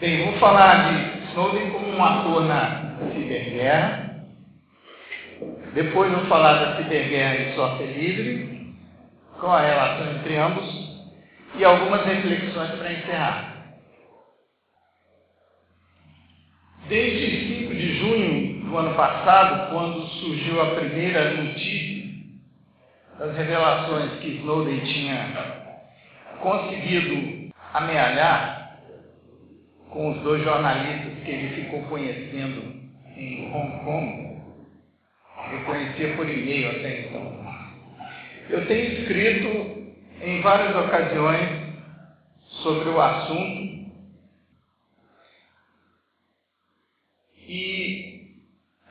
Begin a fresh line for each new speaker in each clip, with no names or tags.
Bem, vou falar de Snowden como um ator na ciberguerra. Depois vou falar da ciberguerra e software livre, qual a relação entre ambos e algumas reflexões para encerrar. Desde 5 de junho do ano passado, quando surgiu a primeira notícia das revelações que Snowden tinha conseguido amealhar com os 2 jornalistas que ele ficou conhecendo em Hong Kong, eu conhecia por e-mail até então. Eu tenho escrito em várias ocasiões sobre o assunto e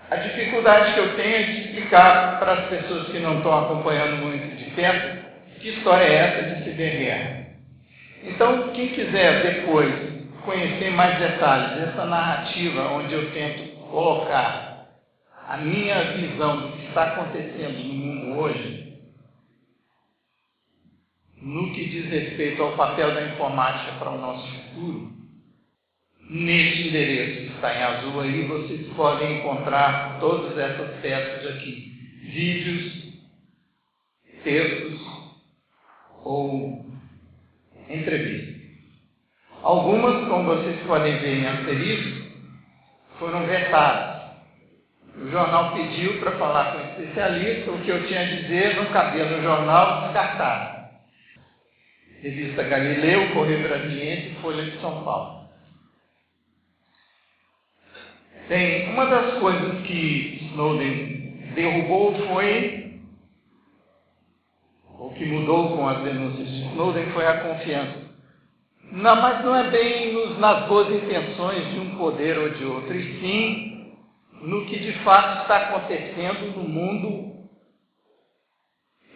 a dificuldade que eu tenho é de explicar para as pessoas que não estão acompanhando muito de perto que história é essa de ciberguerra. Então, quem quiser depois conhecer mais detalhes dessa narrativa onde eu tento colocar a minha visão do que está acontecendo no mundo hoje, no que diz respeito ao papel da informática para o nosso futuro, neste endereço que está em azul aí, vocês podem encontrar todas essas peças aqui, vídeos, textos ou entrevistas. Algumas, como vocês podem ver em asterisco, foram vetadas. O jornal pediu para falar com o especialista, o que eu tinha a dizer não cabia no jornal, descartado. Revista Galileu, Correio Brasiliense e Folha de São Paulo. Bem, uma das coisas que Snowden derrubou foi, o que mudou com as denúncias de Snowden foi a confiança. Não, mas não é bem nas boas intenções de um poder ou de outro, e sim no que de fato está acontecendo no mundo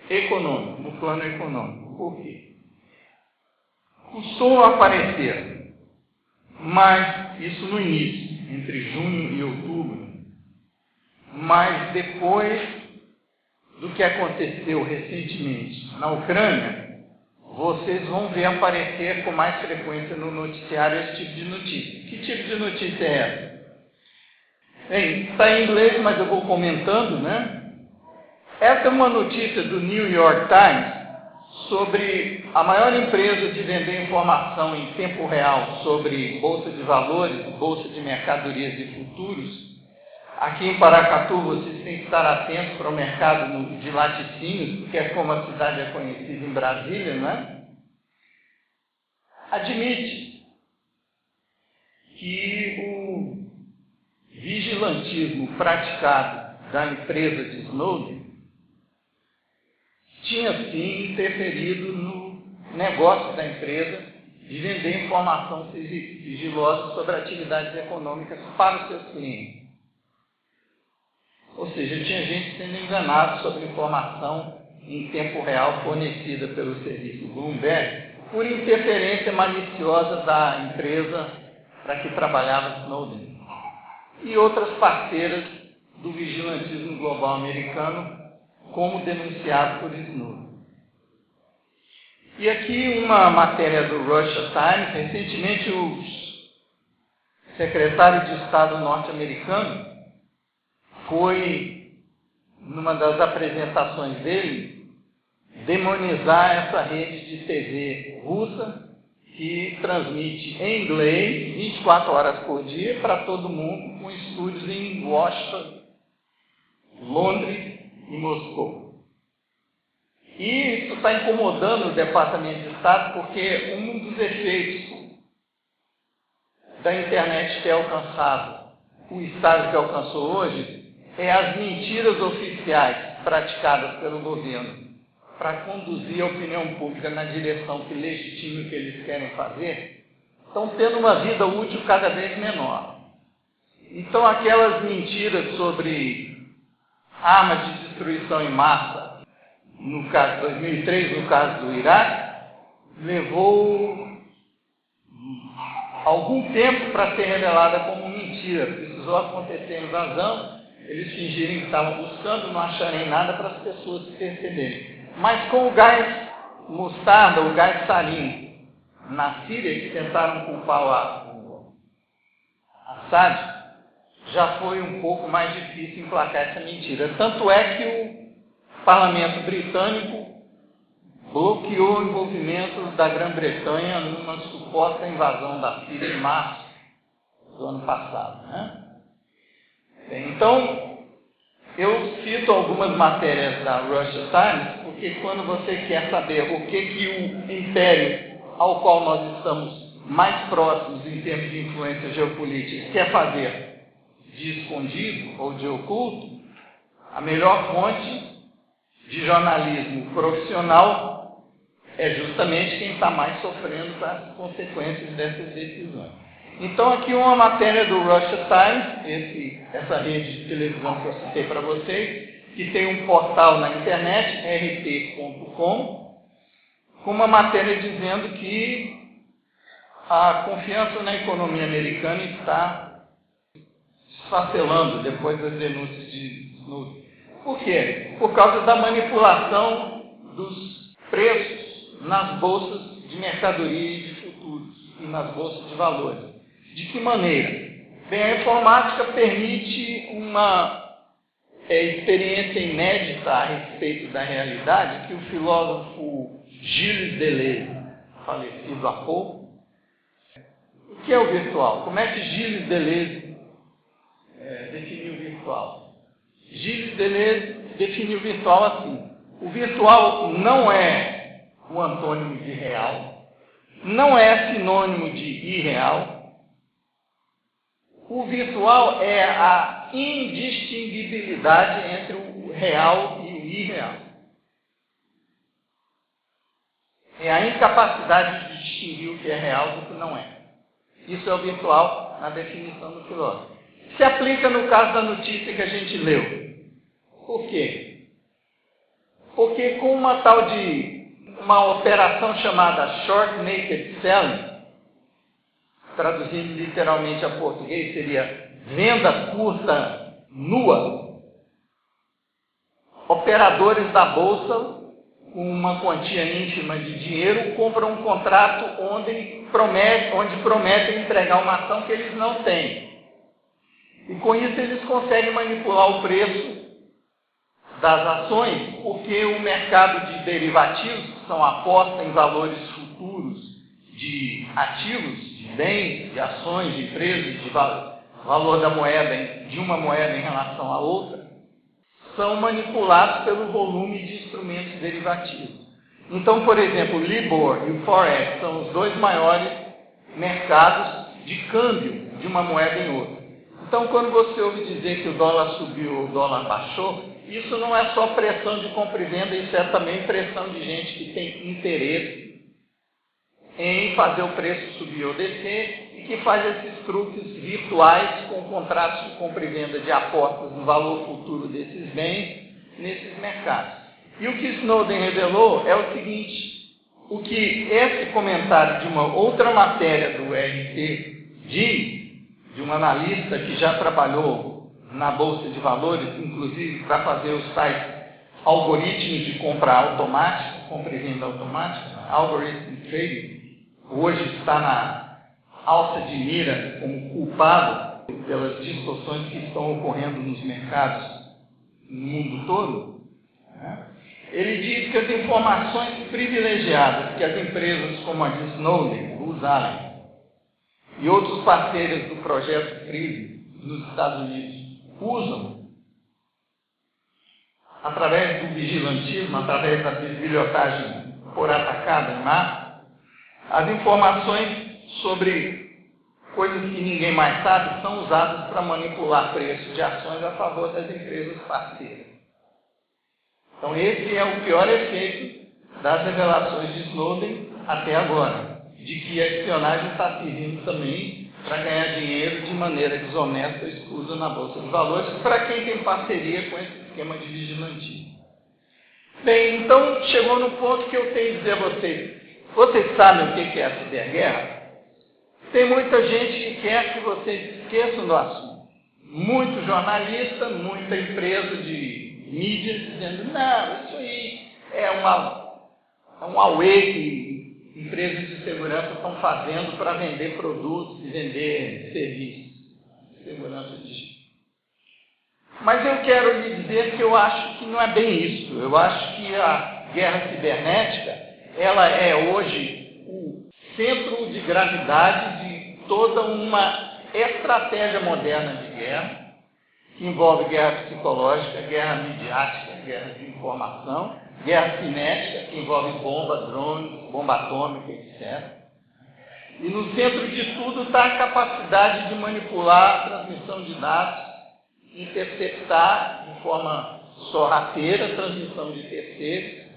econômico, no plano econômico. Por quê? Custou aparecer, mas isso no início, entre junho e outubro, mas depois do que aconteceu recentemente na Ucrânia, vocês vão ver aparecer com mais frequência no noticiário esse tipo de notícia. Que tipo de notícia é essa? Bem, está em inglês, mas eu vou comentando, né? Essa é uma notícia do New York Times sobre a maior empresa de vender informação em tempo real sobre bolsa de valores, bolsa de mercadorias e futuros. Aqui em Paracatu vocês têm que estar atentos para o mercado de laticínios, porque é como a cidade é conhecida em Brasília, né? Admite que o vigilantismo praticado da empresa de Snowden tinha sim interferido no negócio da empresa de vender informação sigilosa sobre atividades econômicas para os seus clientes. Ou seja, tinha gente sendo enganada sobre informação em tempo real fornecida pelo serviço Bloomberg por interferência maliciosa da empresa para que trabalhava Snowden e outras parceiras do vigilantismo global americano, como denunciado por Snowden. E aqui uma matéria do Russia Times. Recentemente o secretário de Estado norte-americano foi, numa das apresentações dele, demonizar essa rede de TV russa que transmite em inglês 24 horas por dia para todo mundo, com estúdios em Washington, Londres e Moscou. E isso está incomodando o Departamento de Estado, porque um dos efeitos da internet ter alcançado o estágio que alcançou hoje é as mentiras oficiais praticadas pelo governo para conduzir a opinião pública na direção que legitima o que eles querem fazer, estão tendo uma vida útil cada vez menor. Então, aquelas mentiras sobre armas de destruição em massa, no caso de 2003, no caso do Iraque, levou algum tempo para ser revelada como mentira. Precisou acontecer invasão, eles fingirem que estavam buscando, não acharem nada para as pessoas perceberem. Mas com o gás mostarda, o gás sarin, na Síria, que tentaram culpar Assad, já foi um pouco mais difícil emplacar essa mentira. Tanto é que o parlamento britânico bloqueou o envolvimento da Grã-Bretanha numa suposta invasão da Síria em março do ano passado, né? Bem, então, eu cito algumas matérias da Russia Times, porque quando você quer saber o que o império ao qual nós estamos mais próximos em termos de influência geopolítica quer fazer de escondido ou de oculto, a melhor fonte de jornalismo profissional é justamente quem está mais sofrendo com as consequências dessas decisões. Então, aqui uma matéria do Russia Times, essa rede de televisão que eu citei para vocês, que tem um portal na internet, rt.com, com uma matéria dizendo que a confiança na economia americana está esfacelando depois das denúncias de Snowden. Por quê? Por causa da manipulação dos preços nas bolsas de mercadoria e de futuros e nas bolsas de valores. De que maneira? Bem, a informática permite uma experiência inédita a respeito da realidade que o filósofo Gilles Deleuze, falecido há pouco. O que é o virtual? Como é que Gilles Deleuze definiu o virtual? Gilles Deleuze definiu o virtual assim: o virtual não é o antônimo de real, não é sinônimo de irreal. O virtual é a indistinguibilidade entre o real e o irreal. É a incapacidade de distinguir o que é real do que não é. Isso é o virtual na definição do filósofo. Se aplica no caso da notícia que a gente leu. Por quê? Porque com uma operação chamada Short Naked Selling, traduzindo literalmente a português, seria venda curta nua, operadores da Bolsa, com uma quantia ínfima de dinheiro, compram um contrato onde prometem entregar uma ação que eles não têm. E com isso eles conseguem manipular o preço das ações, porque o mercado de derivativos, que são apostas em valores futuros de ativos, de bens, de ações, de empresas, de valor da moeda, de uma moeda em relação à outra, são manipulados pelo volume de instrumentos derivativos. Então, por exemplo, o Libor e o Forex são os dois maiores mercados de câmbio de uma moeda em outra. Então, quando você ouve dizer que o dólar subiu ou o dólar baixou, isso não é só pressão de compra e venda, isso é também pressão de gente que tem interesse em fazer o preço subir ou descer e que faz esses truques virtuais com contratos de compra e venda de apostas no valor futuro desses bens nesses mercados. E o que Snowden revelou é o seguinte: o que esse comentário de uma outra matéria do RT diz, de um analista que já trabalhou na Bolsa de Valores, inclusive para fazer os tais algoritmos de compra automática, compra e venda automática, algorithm trading, hoje está na alça de mira como culpado pelas distorções que estão ocorrendo nos mercados no mundo todo, né? Ele diz que as informações privilegiadas que as empresas como a de Snowden, Booz Allen e outros parceiros do projeto Freeze nos Estados Unidos usam através do vigilantismo, através da bisbilhotagem por atacada em massa, as informações sobre coisas que ninguém mais sabe são usadas para manipular preços de ações a favor das empresas parceiras. Então esse é o pior efeito das revelações de Snowden até agora, de que a espionagem está servindo também para ganhar dinheiro de maneira desonesta ou escusa na Bolsa de Valores, para quem tem parceria com esse esquema de vigilantismo. Bem, então chegou no ponto que eu tenho que dizer a vocês. Vocês sabem o que é a ciberguerra? Tem muita gente que quer que vocês esqueçam do assunto. Muito jornalista, muita empresa de mídia dizendo: não, isso aí é um auê que empresas de segurança estão fazendo para vender produtos e vender serviços. segurança digital. Mas eu quero lhe dizer que eu acho que não é bem isso. Eu acho que a guerra cibernética, ela é hoje o centro de gravidade de toda uma estratégia moderna de guerra, que envolve guerra psicológica, guerra midiática, guerra de informação, guerra cinética, que envolve bomba, drone, bomba atômica, etc. E no centro de tudo está a capacidade de manipular a transmissão de dados, interceptar de forma sorrateira a transmissão de terceiros.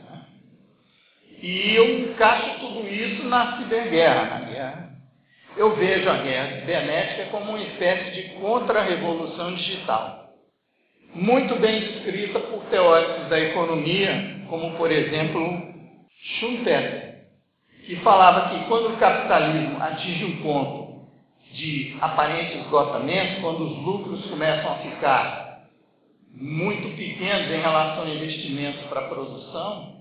E eu encaixo tudo isso na ciberguerra, na guerra. Eu vejo a guerra cibernética como uma espécie de contra-revolução digital, muito bem descrita por teóricos da economia, como, por exemplo, Schumpeter, que falava que quando o capitalismo atinge um ponto de aparente esgotamento, quando os lucros começam a ficar muito pequenos em relação ao investimento para a produção,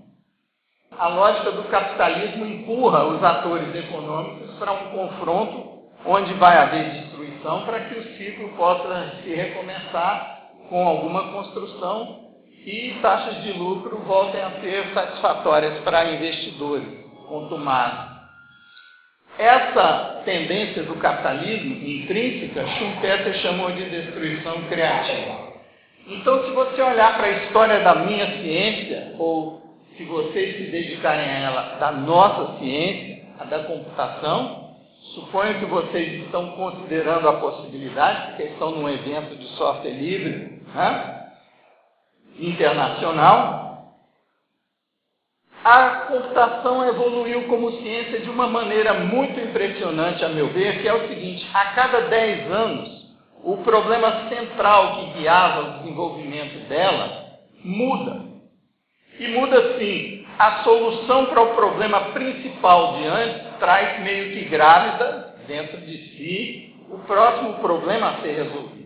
a lógica do capitalismo empurra os atores econômicos para um confronto onde vai haver destruição para que o ciclo possa se recomeçar com alguma construção e taxas de lucro voltem a ser satisfatórias para investidores contumados. Essa tendência do capitalismo intrínseca, Schumpeter chamou de destruição criativa. Então, se você olhar para a história da minha ciência, ou se vocês se dedicarem a ela, da nossa ciência, a da computação, suponho que vocês estão considerando a possibilidade, porque estão num evento de software livre, internacional. A computação evoluiu como ciência de uma maneira muito impressionante, a meu ver, que é o seguinte: a cada 10 anos, o problema central que guiava o desenvolvimento dela muda. E muda assim, a solução para o problema principal de antes traz meio que grávida, dentro de si, o próximo problema a ser resolvido.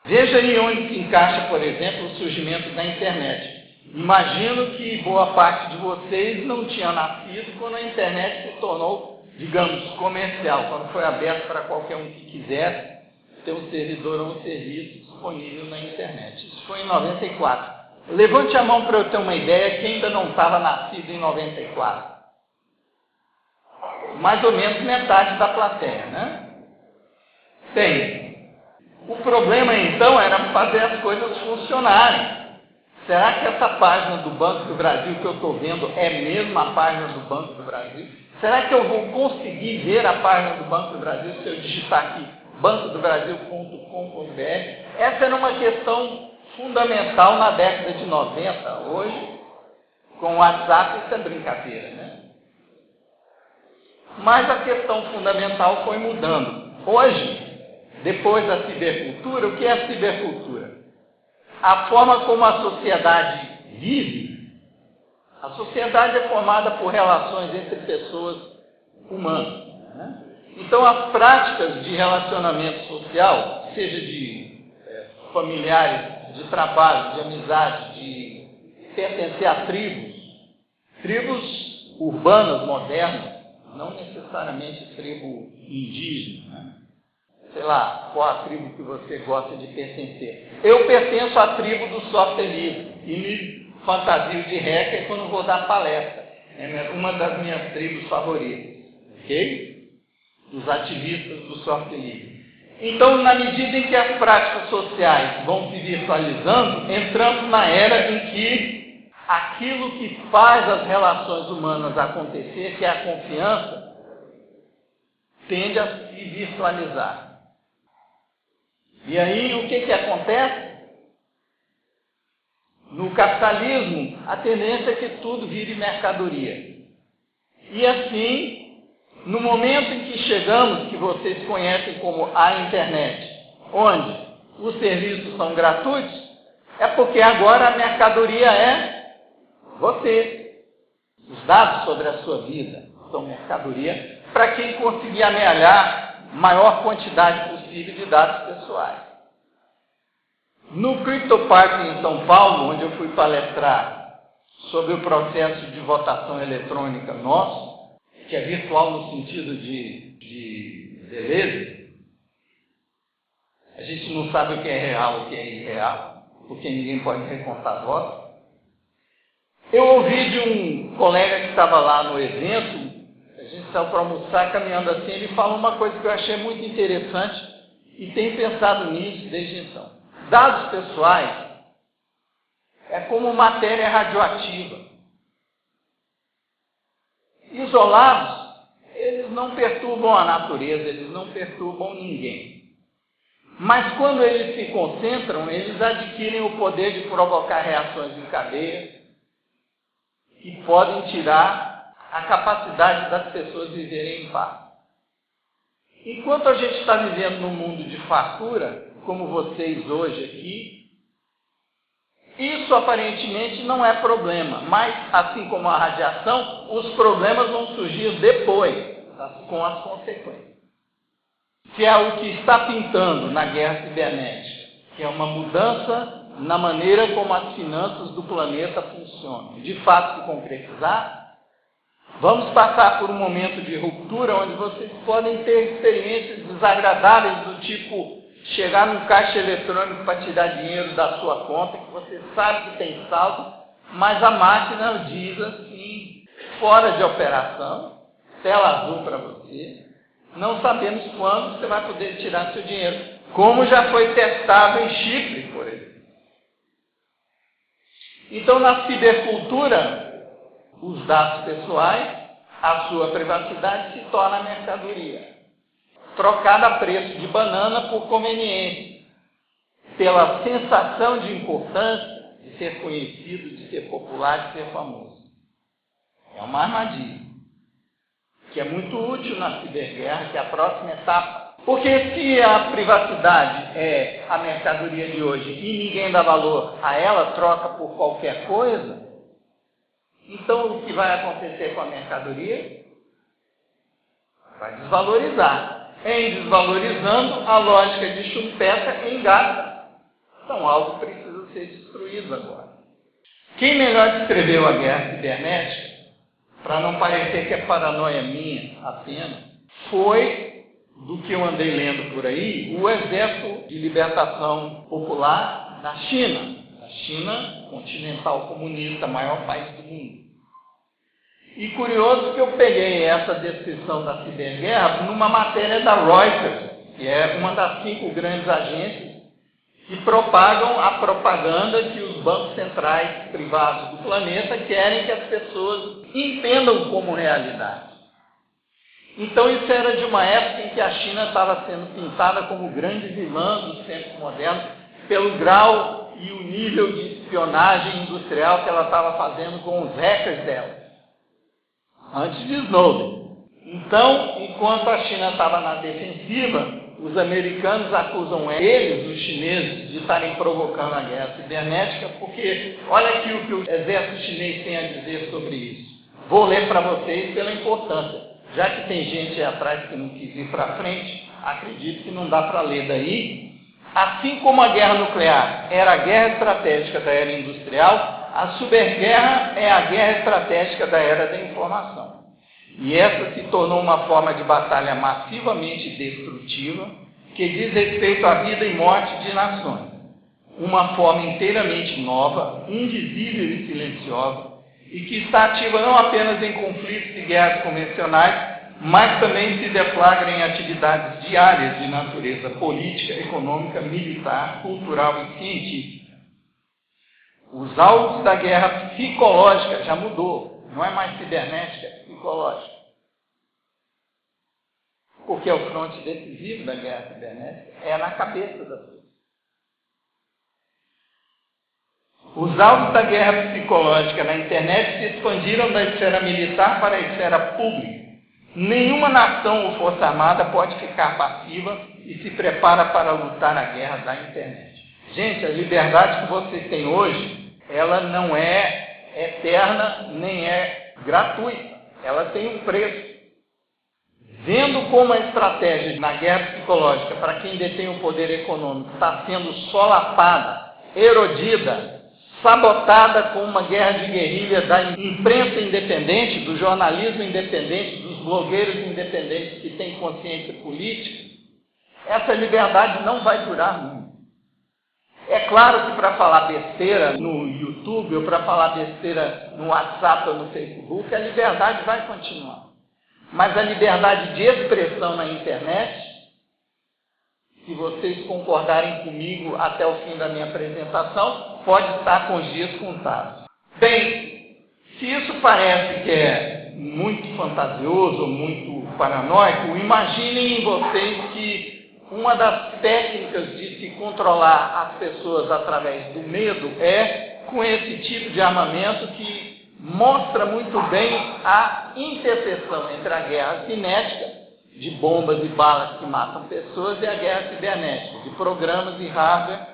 Veja aí onde se encaixa, por exemplo, o surgimento da internet. Imagino que boa parte de vocês não tinha nascido quando a internet se tornou, digamos, comercial, quando foi aberto para qualquer um que quisesse ter um servidor ou um serviço disponível na internet. Isso foi em 94. Levante a mão para eu ter uma ideia quem ainda não estava nascido em 94. Mais ou menos metade da plateia, né? Tem. O problema, então, era fazer as coisas funcionarem. Será que essa página do Banco do Brasil que eu estou vendo é mesmo a página do Banco do Brasil? Será que eu vou conseguir ver a página do Banco do Brasil se eu digitar aqui bancodobrasil.com.br? Essa era uma questão fundamental na década de 90. Hoje, com o WhatsApp, isso é brincadeira, né? Mas a questão fundamental foi mudando. Hoje, depois da cibercultura, o que é a cibercultura? A forma como a sociedade vive. A sociedade é formada por relações entre pessoas humanas, né? Então, as práticas de relacionamento social, seja de familiares, de trabalho, de amizade, de pertencer a tribos urbanas, modernas, não necessariamente tribo indígena, né? Sei lá, qual a tribo que você gosta de pertencer. Eu pertenço à tribo do software livre e me fantasio de hacker quando vou dar palestra. É uma das minhas tribos favoritas, ok? Dos ativistas do software livre. Então, na medida em que as práticas sociais vão se virtualizando, entramos na era em que aquilo que faz as relações humanas acontecer, que é a confiança, tende a se virtualizar. E aí, o que acontece? No capitalismo, a tendência é que tudo vire mercadoria. E assim, no momento em que chegamos, que vocês conhecem como a internet, onde os serviços são gratuitos, é porque agora a mercadoria é você. Os dados sobre a sua vida são mercadoria para quem conseguir amealhar maior quantidade possível de dados pessoais. No Crypto Park em São Paulo, onde eu fui palestrar sobre o processo de votação eletrônica nosso, que é virtual no sentido de beleza, não sabe o que é real e o que é irreal, porque ninguém pode recontar votos. Eu ouvi de um colega que estava lá no evento, a gente saiu para almoçar, caminhando assim, ele falou uma coisa que eu achei muito interessante e tenho pensado nisso desde então. Dados pessoais é como matéria radioativa. Isolados, eles não perturbam a natureza, eles não perturbam ninguém. Mas quando eles se concentram, eles adquirem o poder de provocar reações em cadeia e podem tirar a capacidade das pessoas viverem em paz. Enquanto a gente está vivendo num mundo de fartura, como vocês hoje aqui, isso aparentemente não é problema, mas assim como a radiação, os problemas vão surgir depois, com as consequências. Que é o que está pintando na guerra cibernética, que é uma mudança na maneira como as finanças do planeta funcionam. De fato, se concretizar, vamos passar por um momento de ruptura onde vocês podem ter experiências desagradáveis do tipo chegar num caixa eletrônico para tirar dinheiro da sua conta, que você sabe que tem saldo, mas a máquina diz assim, fora de operação, tela azul para você, não sabemos quando você vai poder tirar seu dinheiro, como já foi testado em Chipre, por exemplo. Então, na cibercultura, os dados pessoais, a sua privacidade se torna mercadoria, trocada a preço de banana por conveniência, pela sensação de importância, de ser conhecido, de ser popular, de ser famoso. É uma armadilha, que é muito útil na ciberguerra, que é a próxima etapa. Porque se a privacidade é a mercadoria de hoje e ninguém dá valor a ela, troca por qualquer coisa, então o que vai acontecer com a mercadoria? Vai desvalorizar. Em desvalorizando, a lógica de chupeta engata. Então algo precisa ser destruído agora. Quem melhor descreveu a guerra cibernética, para não parecer que é paranoia minha apenas, foi, do que eu andei lendo por aí, o Exército de Libertação Popular da China. A China continental comunista, maior país do mundo. E curioso que eu peguei essa descrição da ciberguerra numa matéria da Reuters, que é uma das 5 grandes agências que propagam a propaganda que os bancos centrais privados do planeta querem que as pessoas entendam como realidade. Então isso era de uma época em que a China estava sendo pintada como grande vilã dos tempos modernos, pelo grau e o nível de espionagem industrial que ela estava fazendo com os hackers dela, antes de Snowden. Então, enquanto a China estava na defensiva, os americanos acusam eles, os chineses, de estarem provocando a guerra cibernética, porque olha aqui o que o exército chinês tem a dizer sobre isso. Vou ler para vocês pela importância. Já que tem gente aí atrás que não quis ir para frente, acredito que não dá para ler daí. Assim como a guerra nuclear era a guerra estratégica da era industrial, a ciberguerra é a guerra estratégica da era da informação. E essa se tornou uma forma de batalha massivamente destrutiva, que diz respeito à vida e morte de nações. Uma forma inteiramente nova, indizível e silenciosa, e que está ativa não apenas em conflitos e guerras convencionais, mas também se deflagra em atividades diárias de natureza política, econômica, militar, cultural e científica. Os alvos da guerra psicológica já mudou, não é mais cibernética, é psicológica. Porque o fronte decisivo da guerra cibernética é na cabeça das pessoas. Os alvos da guerra psicológica na internet se expandiram da esfera militar para a esfera pública. Nenhuma nação ou força armada pode ficar passiva e se prepara para lutar a guerra da internet. Gente, a liberdade que vocês têm hoje, ela não é eterna nem é gratuita. Ela tem um preço. Vendo como a estratégia na guerra psicológica para quem detém o poder econômico está sendo solapada, erodida, sabotada com uma guerra de guerrilha da imprensa independente, do jornalismo independente, dos blogueiros independentes que têm consciência política, essa liberdade não vai durar muito. É claro que para falar besteira no YouTube ou para falar besteira no WhatsApp ou no Facebook, a liberdade vai continuar. Mas a liberdade de expressão na internet, se vocês concordarem comigo até o fim da minha apresentação, pode estar com os dias contados. Bem, se isso parece que é muito fantasioso, muito paranoico, imaginem vocês que uma das técnicas de se controlar as pessoas através do medo é com esse tipo de armamento que mostra muito bem a interseção entre a guerra cinética, de bombas e balas que matam pessoas, e a guerra cibernética, de programas e hardware.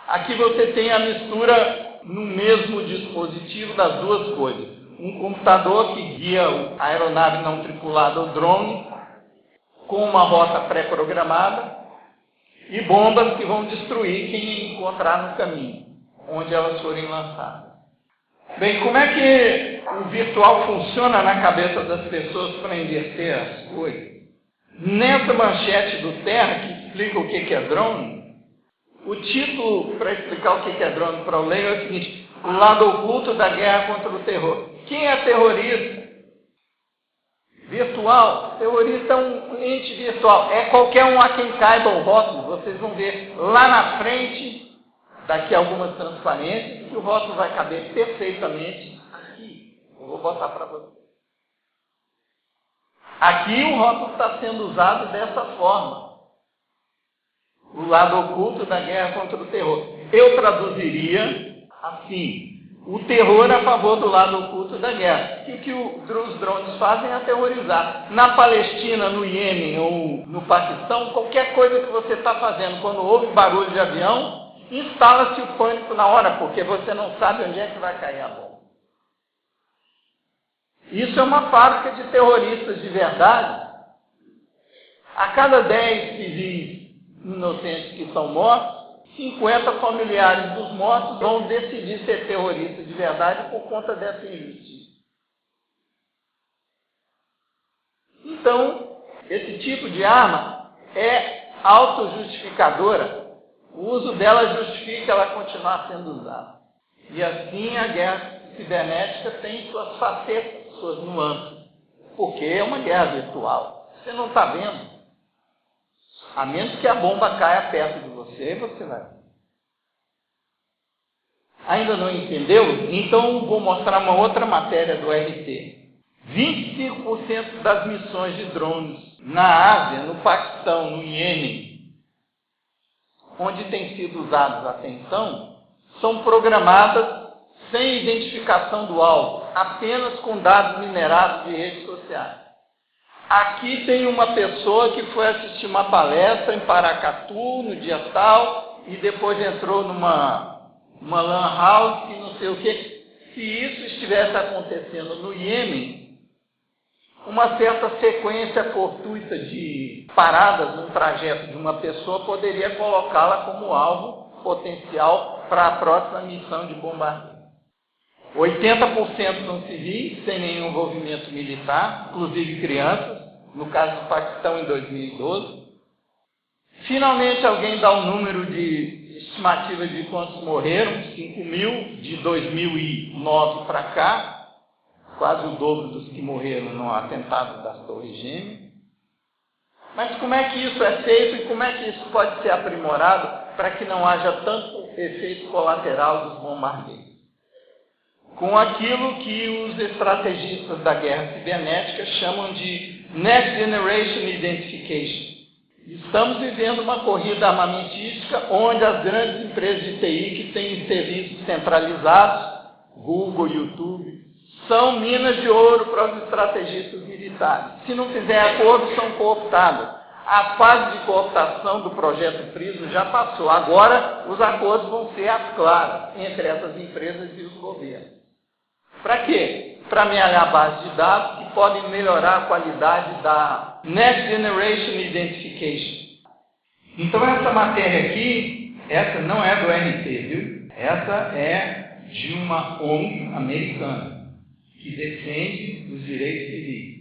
Aqui você tem a mistura no mesmo dispositivo das duas coisas. Um computador que guia a aeronave não tripulada, o drone, com uma rota pré-programada, e bombas que vão destruir quem encontrar no caminho, onde elas forem lançadas. Bem, como é que o virtual funciona na cabeça das pessoas para inverter as coisas? Nessa manchete do Terra, que explica o que é drone, o título para explicar o que é drone para o leigo é o seguinte: o lado oculto da guerra contra o terror. Quem é terrorista? Virtual. Terrorista é um ente virtual. É qualquer um a quem caiba o rótulo. Vocês vão ver lá na frente, daqui a algumas transparências, que o rótulo vai caber perfeitamente aqui. Eu vou botar para vocês. Aqui o rótulo está sendo usado dessa forma. O lado oculto da guerra contra o terror. Eu traduziria assim: o terror a favor do lado oculto da guerra. O que os drones fazem é aterrorizar. Na Palestina, no Iêmen ou no Paquistão, qualquer coisa que você está fazendo, quando houve barulho de avião, instala-se o pânico na hora, porque você não sabe onde é que vai cair a bomba. Isso é uma fábrica de terroristas de verdade. A cada 10 civis inocentes que são mortos, 50 familiares dos mortos vão decidir ser terroristas de verdade por conta dessa injustiça. Então, esse tipo de arma é autojustificadora. O uso dela justifica ela continuar sendo usada. E assim a guerra cibernética tem suas facetas, suas nuances, porque é uma guerra virtual. Você não está vendo. A menos que a bomba caia perto de você, você vai. Ainda não entendeu? Então vou mostrar uma outra matéria do RT. 25% das missões de drones na Ásia, no Paquistão, no Iêmen, onde tem sido usados, atenção, são programadas sem identificação do alvo, apenas com dados minerados de redes sociais. Aqui tem uma pessoa que foi assistir uma palestra em Paracatu, no dia tal, e depois entrou numa lan house e não sei o quê. Se isso estivesse acontecendo no Iêmen, uma certa sequência fortuita de paradas no trajeto de uma pessoa poderia colocá-la como alvo potencial para a próxima missão de bombardeio. 80% são civis, sem nenhum envolvimento militar, inclusive crianças, no caso do Paquistão em 2012. Finalmente alguém dá um número de estimativa de quantos morreram, 5.000 de 2009 para cá, quase o dobro dos que morreram no atentado das Torres Gêmeas. Mas como é que isso é feito e como é que isso pode ser aprimorado para que não haja tanto efeito colateral dos bombardeios? Com aquilo que os estrategistas da guerra cibernética chamam de Next Generation Identification. Estamos vivendo uma corrida armamentística onde as grandes empresas de TI que têm serviços centralizados, Google, YouTube, são minas de ouro para os estrategistas militares. Se não fizer acordo, são cooptadas. A fase de cooptação do projeto Prisma já passou. Agora, os acordos vão ser às claras entre essas empresas e os governos. Para quê? Para amealhar a base de dados que podem melhorar a qualidade da Next Generation Identification. Então, essa matéria aqui, essa não é do RT, viu? Essa é de uma ONG americana que defende os direitos civis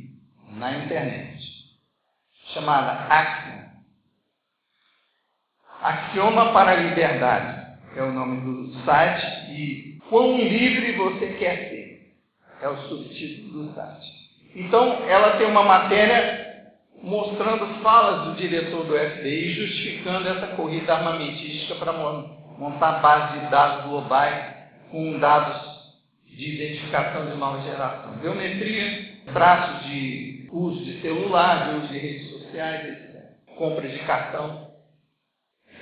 na internet, chamada Axiom. Axioma para a Liberdade. é o nome do site, e Quão Livre Você Quer Ser, é o subtítulo do site. Então, ela tem uma matéria mostrando falas do diretor do FBI, justificando essa corrida armamentística para montar base de dados globais com dados de identificação de nova geração. Biometria, traços de uso de celular, de uso de redes sociais, etc. Compra de cartão.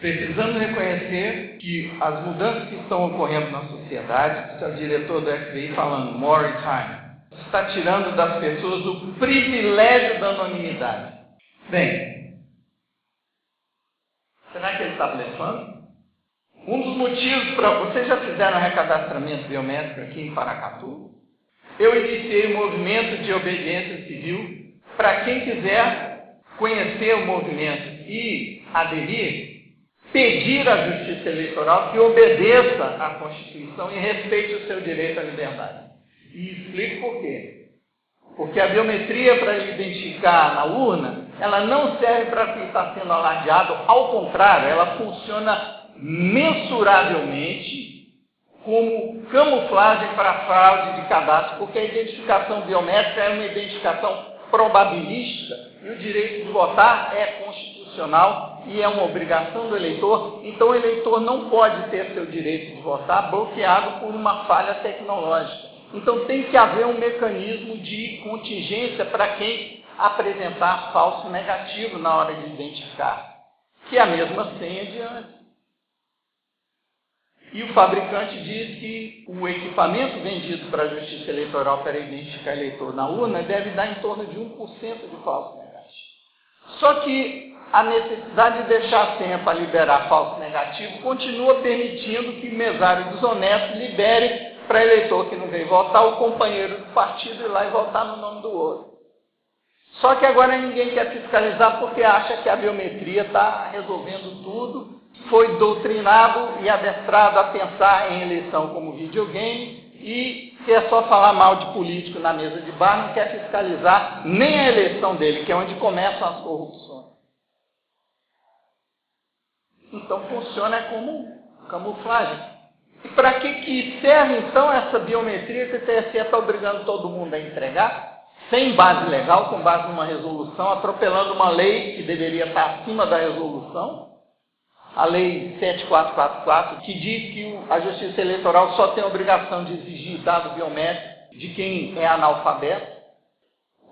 Precisamos reconhecer que as mudanças que estão ocorrendo na sociedade, está o diretor do FBI falando, more time, está tirando das pessoas o privilégio da anonimidade. Bem, será que ele está blefando? Um dos motivos para... Vocês já fizeram recadastramento biométrico aqui em Paracatu? Eu iniciei um movimento de obediência civil para quem quiser conhecer o movimento e aderir, pedir à Justiça Eleitoral que obedeça à Constituição e respeite o seu direito à liberdade. E explico por quê. Porque a biometria para identificar na urna, ela não serve para quem está sendo alardeado, ao contrário, ela funciona mensuravelmente como camuflagem para fraude de cadastro, porque a identificação biométrica é uma identificação probabilística e o direito de votar é constitucional e é uma obrigação do eleitor, então o eleitor não pode ter seu direito de votar bloqueado por uma falha tecnológica. Então tem que haver um mecanismo de contingência para quem apresentar falso negativo na hora de identificar, que é a mesma senha de antes. E o fabricante diz que o equipamento vendido para a Justiça Eleitoral para identificar eleitor na urna deve dar em torno de 1% de falso negativo. Só que a necessidade de deixar a senha para liberar falso negativo continua permitindo que mesário desonesto libere para eleitor que não veio votar o companheiro do partido ir lá e votar no nome do outro. Só que agora ninguém quer fiscalizar porque acha que a biometria está resolvendo tudo, foi doutrinado e adestrado a pensar em eleição como videogame e quer só falar mal de político na mesa de bar, não quer fiscalizar nem a eleição dele, que é onde começam as corrupções. Então funciona como camuflagem. E para que serve então essa biometria que o TSE está obrigando todo mundo a entregar? Sem base legal, com base numa resolução, atropelando uma lei que deveria estar acima da resolução, a Lei 7444, que diz que a Justiça Eleitoral só tem a obrigação de exigir dado biométrico de quem é analfabeto.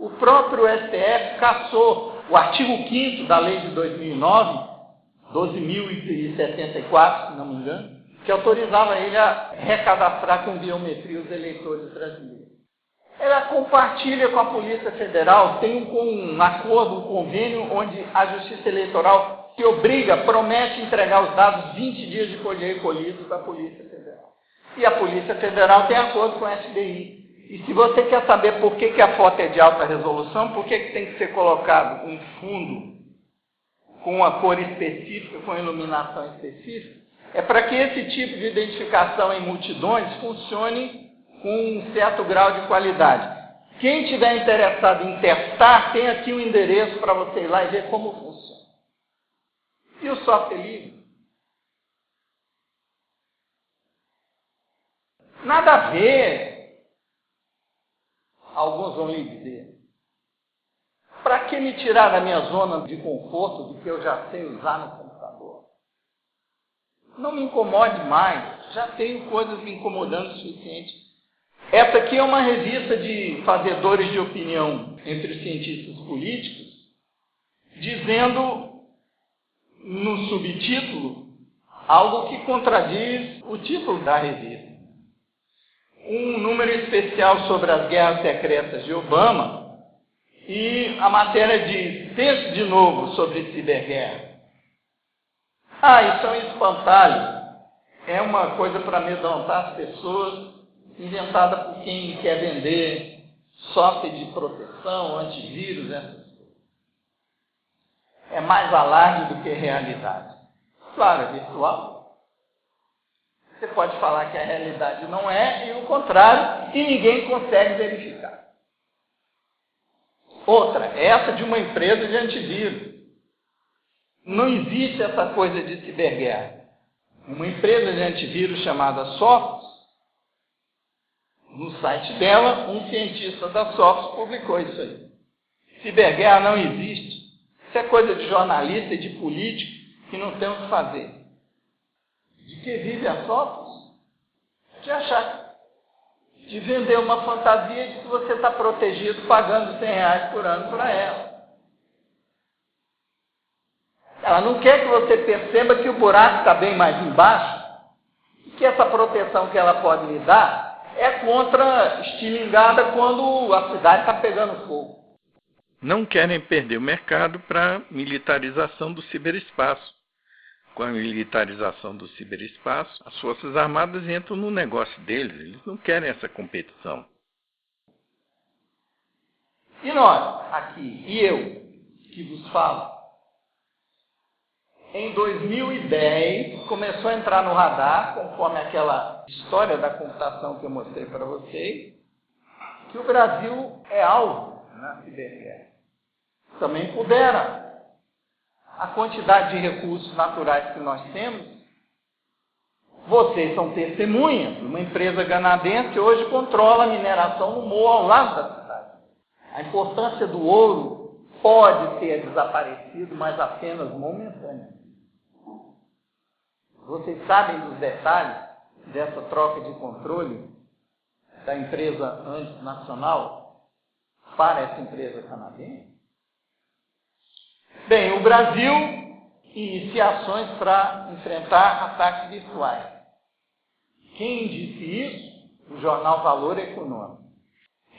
O próprio STF cassou o artigo 5º da Lei de 2009, 12.074, se não me engano, que autorizava ele a recadastrar com biometria os eleitores brasileiros. Ela compartilha com a Polícia Federal, tem um acordo, um convênio, onde a Justiça Eleitoral se obriga, promete entregar os dados 20 dias depois de recolhidos da Polícia Federal. E a Polícia Federal tem acordo com a FBI. E se você quer saber por que a foto é de alta resolução, por que tem que ser colocado um fundo com uma cor específica, com iluminação específica, é para que esse tipo de identificação em multidões funcione com um certo grau de qualidade. Quem estiver interessado em testar, tem aqui um endereço para você ir lá e ver como funciona. E o software livre? Nada a ver. Alguns vão lhe dizer. Para que me tirar da minha zona de conforto do que eu já sei usar no computador? Não me incomode mais. Já tenho coisas me incomodando o suficiente. Essa aqui é uma revista de fazedores de opinião entre os cientistas políticos, dizendo no subtítulo algo que contradiz o título da revista. Um número especial sobre as guerras secretas de Obama e a matéria diz, pense de novo sobre ciberguerra. Isso é um espantalho. É uma coisa para amedrontar as pessoas, inventada por quem quer vender software de proteção, antivírus, essas coisas. É mais alarde do que realidade. Claro, é virtual. Você pode falar que a realidade não é, e o contrário, e ninguém consegue verificar. Outra, essa de uma empresa de antivírus. Não existe essa coisa de ciberguerra. uma empresa de antivírus chamada Sophos. No site dela, um cientista da Sophos publicou isso aí. Ciberguerra não existe. Isso é coisa de jornalista e de político que não tem o que fazer. De que vive a Sophos? De achar, de vender uma fantasia de que você está protegido pagando R$100 por ano para ela. Ela não quer que você perceba que o buraco está bem mais embaixo e que essa proteção que ela pode lhe dar é contra estilingada quando a cidade está pegando fogo. Não querem perder o mercado para a militarização do ciberespaço. Com a militarização do ciberespaço, as Forças Armadas entram no negócio deles, eles não querem essa competição. E nós, aqui, e eu, que vos falo, em 2010, começou a entrar no radar, conforme aquela história da computação que eu mostrei para vocês, que o Brasil é alvo na ciberguerra. Também pudera. A quantidade de recursos naturais que nós temos, vocês são testemunhas. Uma empresa canadense hoje controla a mineração no morro ao lado da cidade. A importância do ouro pode ter desaparecido, mas apenas momentaneamente. Vocês sabem dos detalhes dessa troca de controle da empresa antinacional para essa empresa canadense? Bem, o Brasil inicia ações para enfrentar ataques virtuais. Quem disse isso? O jornal Valor Econômico.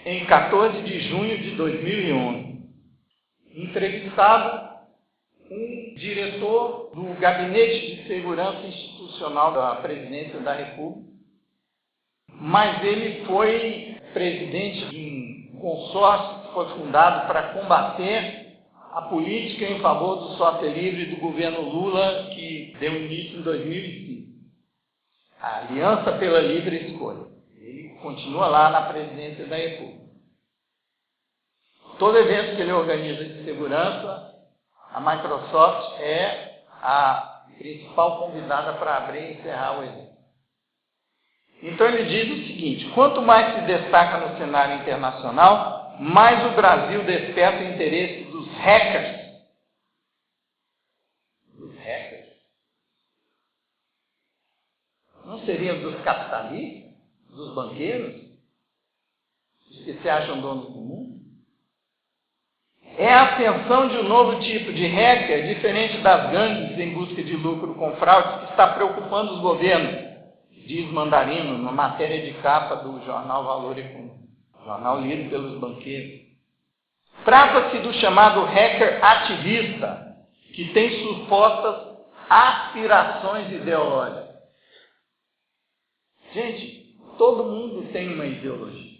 Em 14 de junho de 2011, entrevistado um diretor do Gabinete de Segurança Institucional da Presidência da República, mas ele foi presidente de um consórcio que foi fundado para combater a política em favor do software livre do governo Lula, que deu início em 2005. A Aliança pela Livre Escolha. Ele continua lá na Presidência da República. Todo evento que ele organiza de segurança, a Microsoft é a principal convidada para abrir e encerrar o evento. Então ele diz o seguinte: quanto mais se destaca no cenário internacional, mais o Brasil desperta o interesse dos hackers. Dos hackers? Não seriam dos capitalistas? Dos banqueiros? Os que se acham donos do mundo? É a ascensão de um novo tipo de hacker, diferente das gangues em busca de lucro com fraude, que está preocupando os governos, diz Mandarino, na matéria de capa do jornal Valor Econômico, jornal lido pelos banqueiros. Trata-se do chamado hacker ativista, que tem supostas aspirações ideológicas. Gente, todo mundo tem uma ideologia.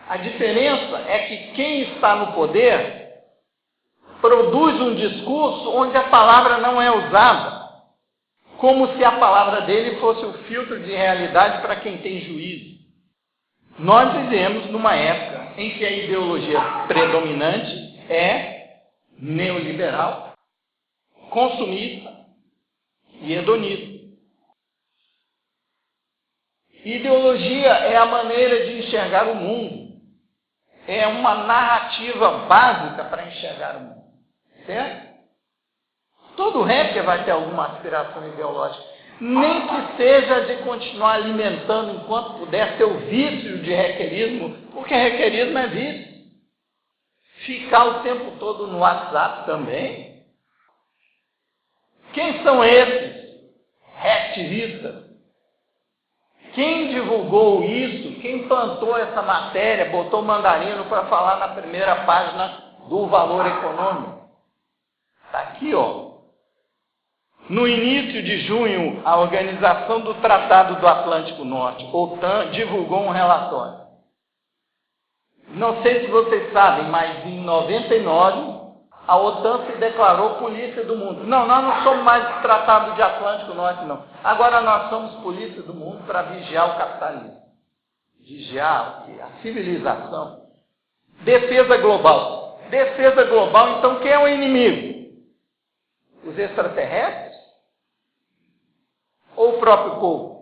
A diferença é que quem está no poder produz um discurso onde a palavra não é usada, como se a palavra dele fosse o filtro de realidade para quem tem juízo. Nós vivemos numa época em que a ideologia predominante é neoliberal, consumista e hedonista. Ideologia é a maneira de enxergar o mundo. É uma narrativa básica para enxergar o mundo. Certo? Todo hacker vai ter alguma aspiração ideológica. Nem que seja de continuar alimentando, enquanto puder, seu vício de hackerismo, porque hackerismo é vício. Ficar o tempo todo no WhatsApp também. Quem são esses hacktivistas? Quem divulgou isso? Quem plantou essa matéria, botou o Mandarino para falar na primeira página do Valor Econômico? Está aqui, ó. No início de junho, a Organização do Tratado do Atlântico Norte, OTAN, divulgou um relatório. Não sei se vocês sabem, mas em 99, a OTAN se declarou polícia do mundo. Não, nós não somos mais Tratado de Atlântico Norte, não. Agora nós somos polícia do mundo para vigiar o capitalismo. Vigiar o quê? A civilização. Defesa global. Defesa global, então quem é o inimigo? Os extraterrestres? próprio povo.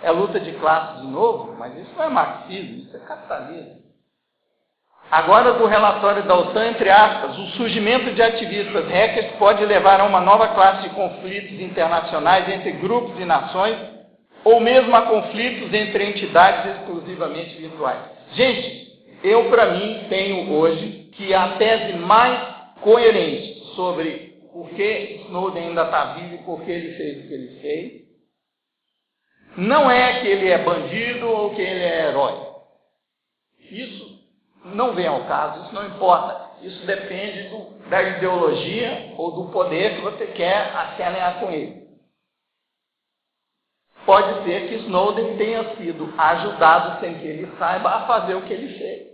É luta de classe de novo, mas isso não é marxismo, isso é capitalismo. Agora, do relatório da OTAN, entre aspas, o surgimento de ativistas hackers pode levar a uma nova classe de conflitos internacionais entre grupos e nações, ou mesmo a conflitos entre entidades exclusivamente virtuais. Gente, eu, para mim, tenho hoje que a tese mais coerente sobre por que Snowden ainda está vivo e por que ele fez o que ele fez, não é que ele é bandido ou que ele é herói. Isso não vem ao caso, isso não importa. Isso depende da ideologia ou do poder que você quer se alinhar com ele. Pode ser que Snowden tenha sido ajudado, sem que ele saiba, a fazer o que ele fez.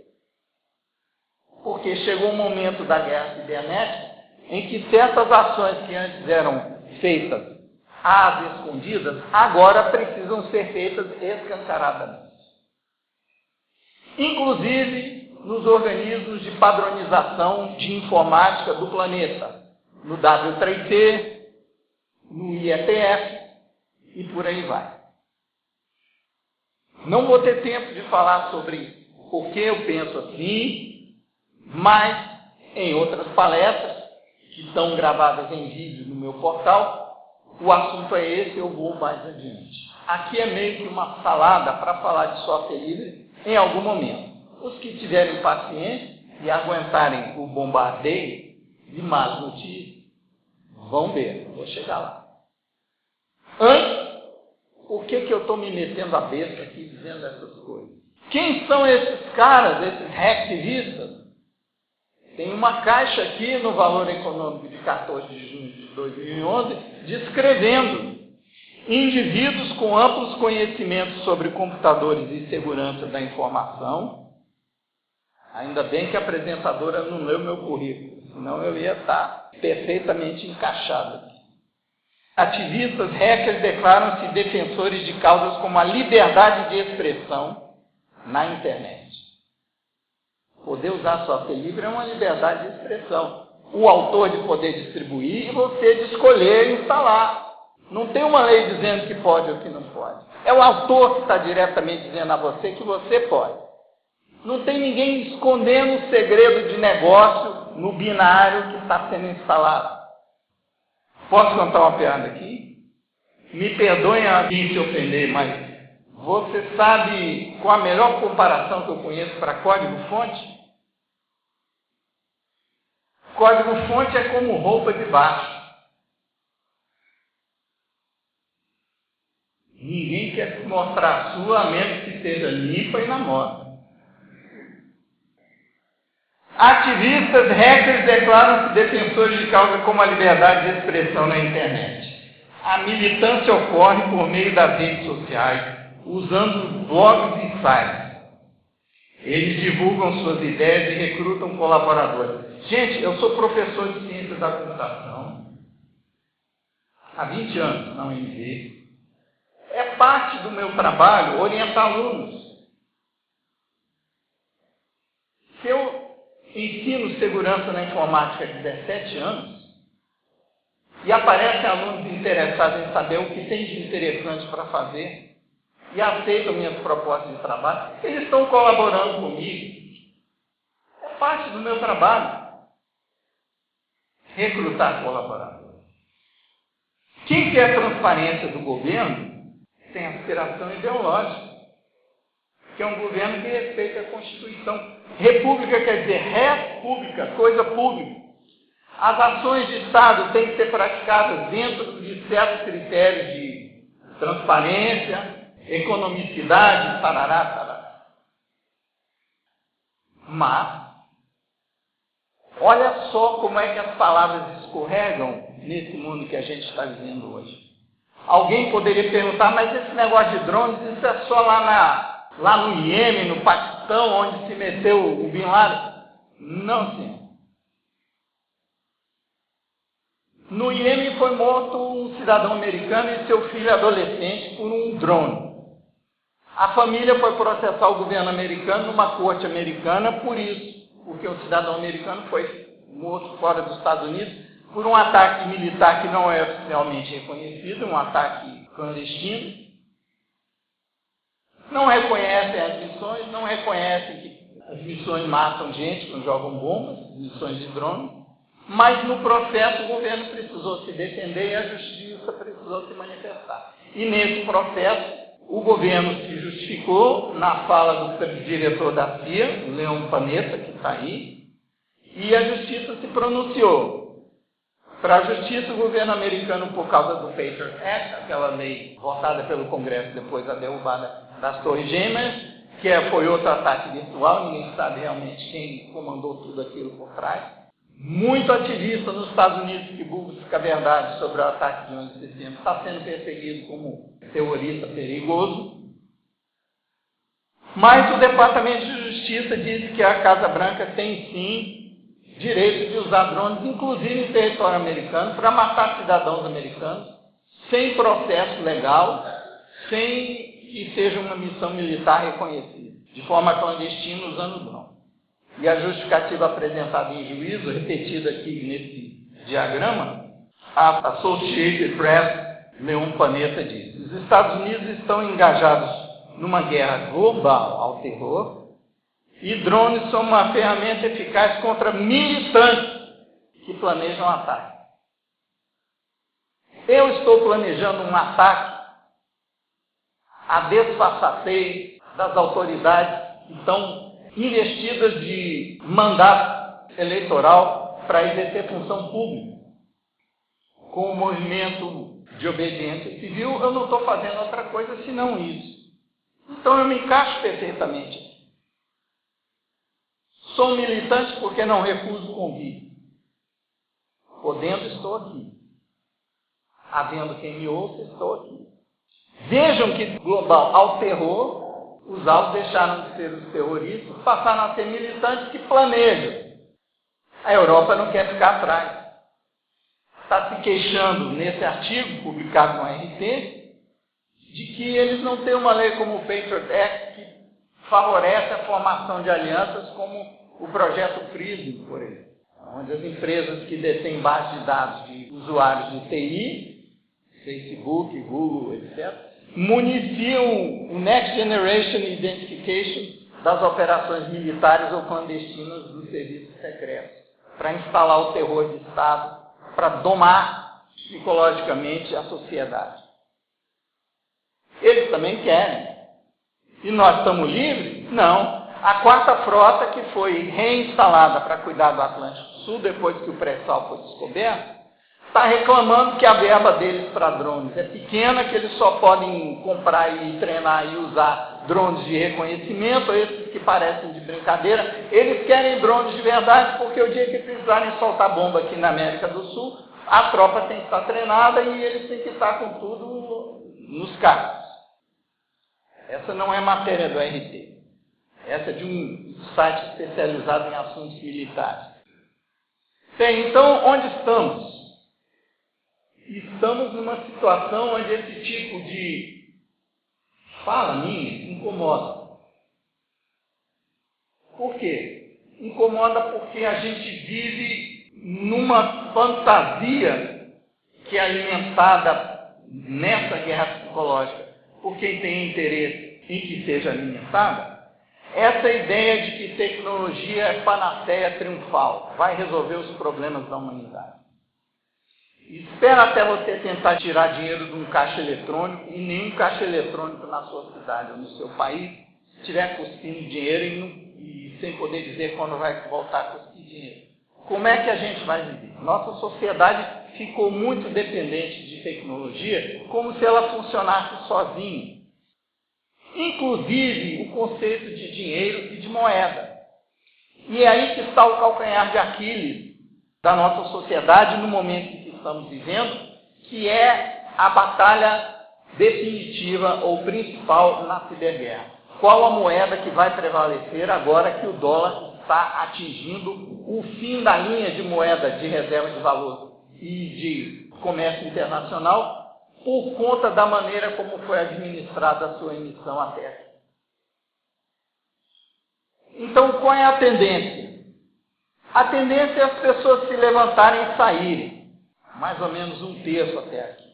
Porque chegou um momento da guerra cibernética em que certas ações que antes eram feitas às escondidas, agora precisam ser feitas escancaradamente. Inclusive nos organismos de padronização de informática do planeta, no W3C, no IETF e por aí vai. Não vou ter tempo de falar sobre por que eu penso assim, mas em outras palestras, que estão gravadas em vídeo no meu portal, o assunto é esse, eu vou mais adiante. Aqui é meio que uma salada para falar de software livre em algum momento. Os que tiverem paciência e aguentarem o bombardeio de más notícias, vão ver, vou chegar lá. Antes, por que eu estou me metendo a besta aqui dizendo essas coisas? Quem são esses caras, esses hacktivistas? Tem uma caixa aqui no Valor Econômico de 14 de junho de 2011, descrevendo indivíduos com amplos conhecimentos sobre computadores e segurança da informação. Ainda bem que a apresentadora não leu meu currículo, senão eu ia estar perfeitamente encaixado aqui. Ativistas hackers declaram-se defensores de causas como a liberdade de expressão na internet. Poder usar software livre é uma liberdade de expressão. O autor de poder distribuir e você de escolher e instalar. Não tem uma lei dizendo que pode ou que não pode. É o autor que está diretamente dizendo a você que você pode. Não tem ninguém escondendo o segredo de negócio no binário que está sendo instalado. Posso contar uma piada aqui? Me perdoem a mim se ofender, mas você sabe qual a melhor comparação que eu conheço para código-fonte? Código-fonte é como roupa de baixo. Ninguém quer mostrar a sua, a menos que seja limpa e na moda. Ativistas hackers declaram-se defensores de causa como a liberdade de expressão na internet. A militância ocorre por meio das redes sociais, usando blogs e sites. Eles divulgam suas ideias e recrutam colaboradores. Gente, eu sou professor de ciências da computação há 20 anos na UNB. É parte do meu trabalho orientar alunos. Se eu ensino segurança na informática há 17 anos e aparecem alunos interessados em saber o que tem de interessante para fazer e aceitam minhas propostas de trabalho, eles estão colaborando comigo. É parte do meu trabalho. Recrutar colaboradores. Quem quer transparência do governo tem aspiração ideológica, que é um governo que respeita a Constituição. República quer dizer república, coisa pública. As ações de Estado têm que ser praticadas dentro de certos critérios de transparência, economicidade, tarará, tarará. Mas, olha só como é que as palavras escorregam nesse mundo que a gente está vivendo hoje. Alguém poderia perguntar, mas esse negócio de drones, isso é só lá no Iêmen, no Paquistão, onde se meteu o Bin Laden? Não, senhor. No Iêmen foi morto um cidadão americano e seu filho adolescente por um drone. A família foi processar o governo americano numa corte americana por isso, porque o cidadão americano foi morto fora dos Estados Unidos por um ataque militar que não é oficialmente reconhecido, um ataque clandestino. Não reconhecem as missões, não reconhecem que as missões matam gente quando jogam bombas, missões de drone, mas no processo o governo precisou se defender e a justiça precisou se manifestar. E nesse processo o governo se justificou na fala do diretor da CIA, o Leon Panetta, que está aí, e a justiça se pronunciou. Para a justiça, o governo americano, por causa do Patriot Act, aquela lei votada pelo Congresso depois da derrubada das Torres Gêmeas, que foi outro ataque virtual, ninguém sabe realmente quem comandou tudo aquilo por trás. Muito ativista nos Estados Unidos que busca a verdade sobre o ataque de 11 de setembro está sendo perseguido como terrorista perigoso. Mas o Departamento de Justiça disse que a Casa Branca tem sim direito de usar drones, inclusive em território americano, para matar cidadãos americanos, sem processo legal, sem que seja uma missão militar reconhecida, de forma clandestina, usando drone. E a justificativa apresentada em juízo, repetida aqui nesse diagrama, a Associated Press, Leon Panetta diz: os Estados Unidos estão engajados numa guerra global ao terror, e drones são uma ferramenta eficaz contra militantes que planejam ataque. Eu estou planejando um ataque à desfaçatez das autoridades que estão investidas de mandato eleitoral para exercer função pública. Com o movimento de obediência civil, eu não estou fazendo outra coisa senão isso. Então eu me encaixo perfeitamente. Sou militante porque não recuso o convite. Podendo, estou aqui. Havendo quem me ouça, estou aqui. Vejam que global ao terror, os alvos deixaram de ser os terroristas, passaram a ser militantes que planejam. A Europa não quer ficar atrás. Está se queixando nesse artigo publicado no RT de que eles não têm uma lei como o Patriot Act que favorece a formação de alianças como o projeto PRISM, por exemplo, onde as empresas que detêm bases de dados de usuários de TI, Facebook, Google, etc., municiam o Next Generation Identification das operações militares ou clandestinas dos serviços secretos, para instalar o terror de Estado, para domar psicologicamente a sociedade. Eles também querem. E nós estamos livres? Não. A quarta frota, que foi reinstalada para cuidar do Atlântico Sul, depois que o pré-sal foi descoberto, está reclamando que a verba deles para drones é pequena, que eles só podem comprar e treinar e usar drones de reconhecimento, esses que parecem de brincadeira. Eles querem drones de verdade, porque o dia que precisarem soltar bomba aqui na América do Sul, a tropa tem que estar treinada e eles têm que estar com tudo nos carros. Essa não é matéria do RT. Essa é de um site especializado em assuntos militares. Bem, então, onde estamos? Estamos numa situação onde esse tipo de fala minha incomoda. Por quê? Incomoda porque a gente vive numa fantasia que é alimentada nessa guerra psicológica por quem tem interesse em que seja alimentada. Essa ideia de que tecnologia é panaceia triunfal, vai resolver os problemas da humanidade. Espera até você tentar tirar dinheiro de um caixa eletrônico e nenhum caixa eletrônico na sua cidade ou no seu país estiver cuspindo dinheiro e sem poder dizer quando vai voltar a cuspir dinheiro. Como é que a gente vai viver? Nossa sociedade ficou muito dependente de tecnologia, como se ela funcionasse sozinha. Inclusive o conceito de dinheiro e de moeda. E é aí que está o calcanhar de Aquiles da nossa sociedade no momento em que estamos vivendo, que é a batalha definitiva ou principal na ciberguerra. Qual a moeda que vai prevalecer agora que o dólar está atingindo o fim da linha de moeda de reserva de valor e de comércio internacional, por conta da maneira como foi administrada a sua emissão até aqui. Então, qual é a tendência? A tendência é as pessoas se levantarem e saírem. Mais ou menos 1/3 até aqui.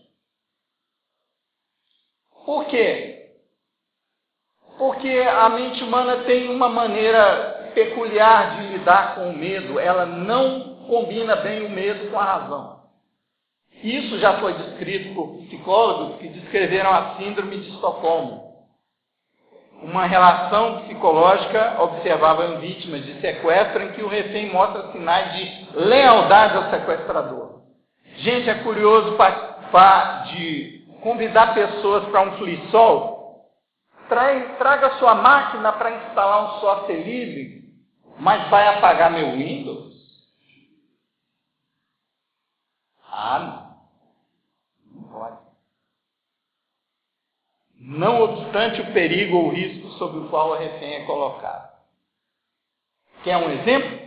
Por quê? Porque a mente humana tem uma maneira peculiar de lidar com o medo. Ela não combina bem o medo com a razão. Isso já foi descrito por psicólogos que descreveram a síndrome de Estocolmo. Uma relação psicológica observável em vítimas de sequestro em que o refém mostra sinais de lealdade ao sequestrador. Gente, é curioso participar de convidar pessoas para um FliSol. Traga sua máquina para instalar um software livre, mas vai apagar meu Windows? Não pode. Não obstante o perigo ou o risco sobre o qual o refém é colocado. Quer um exemplo?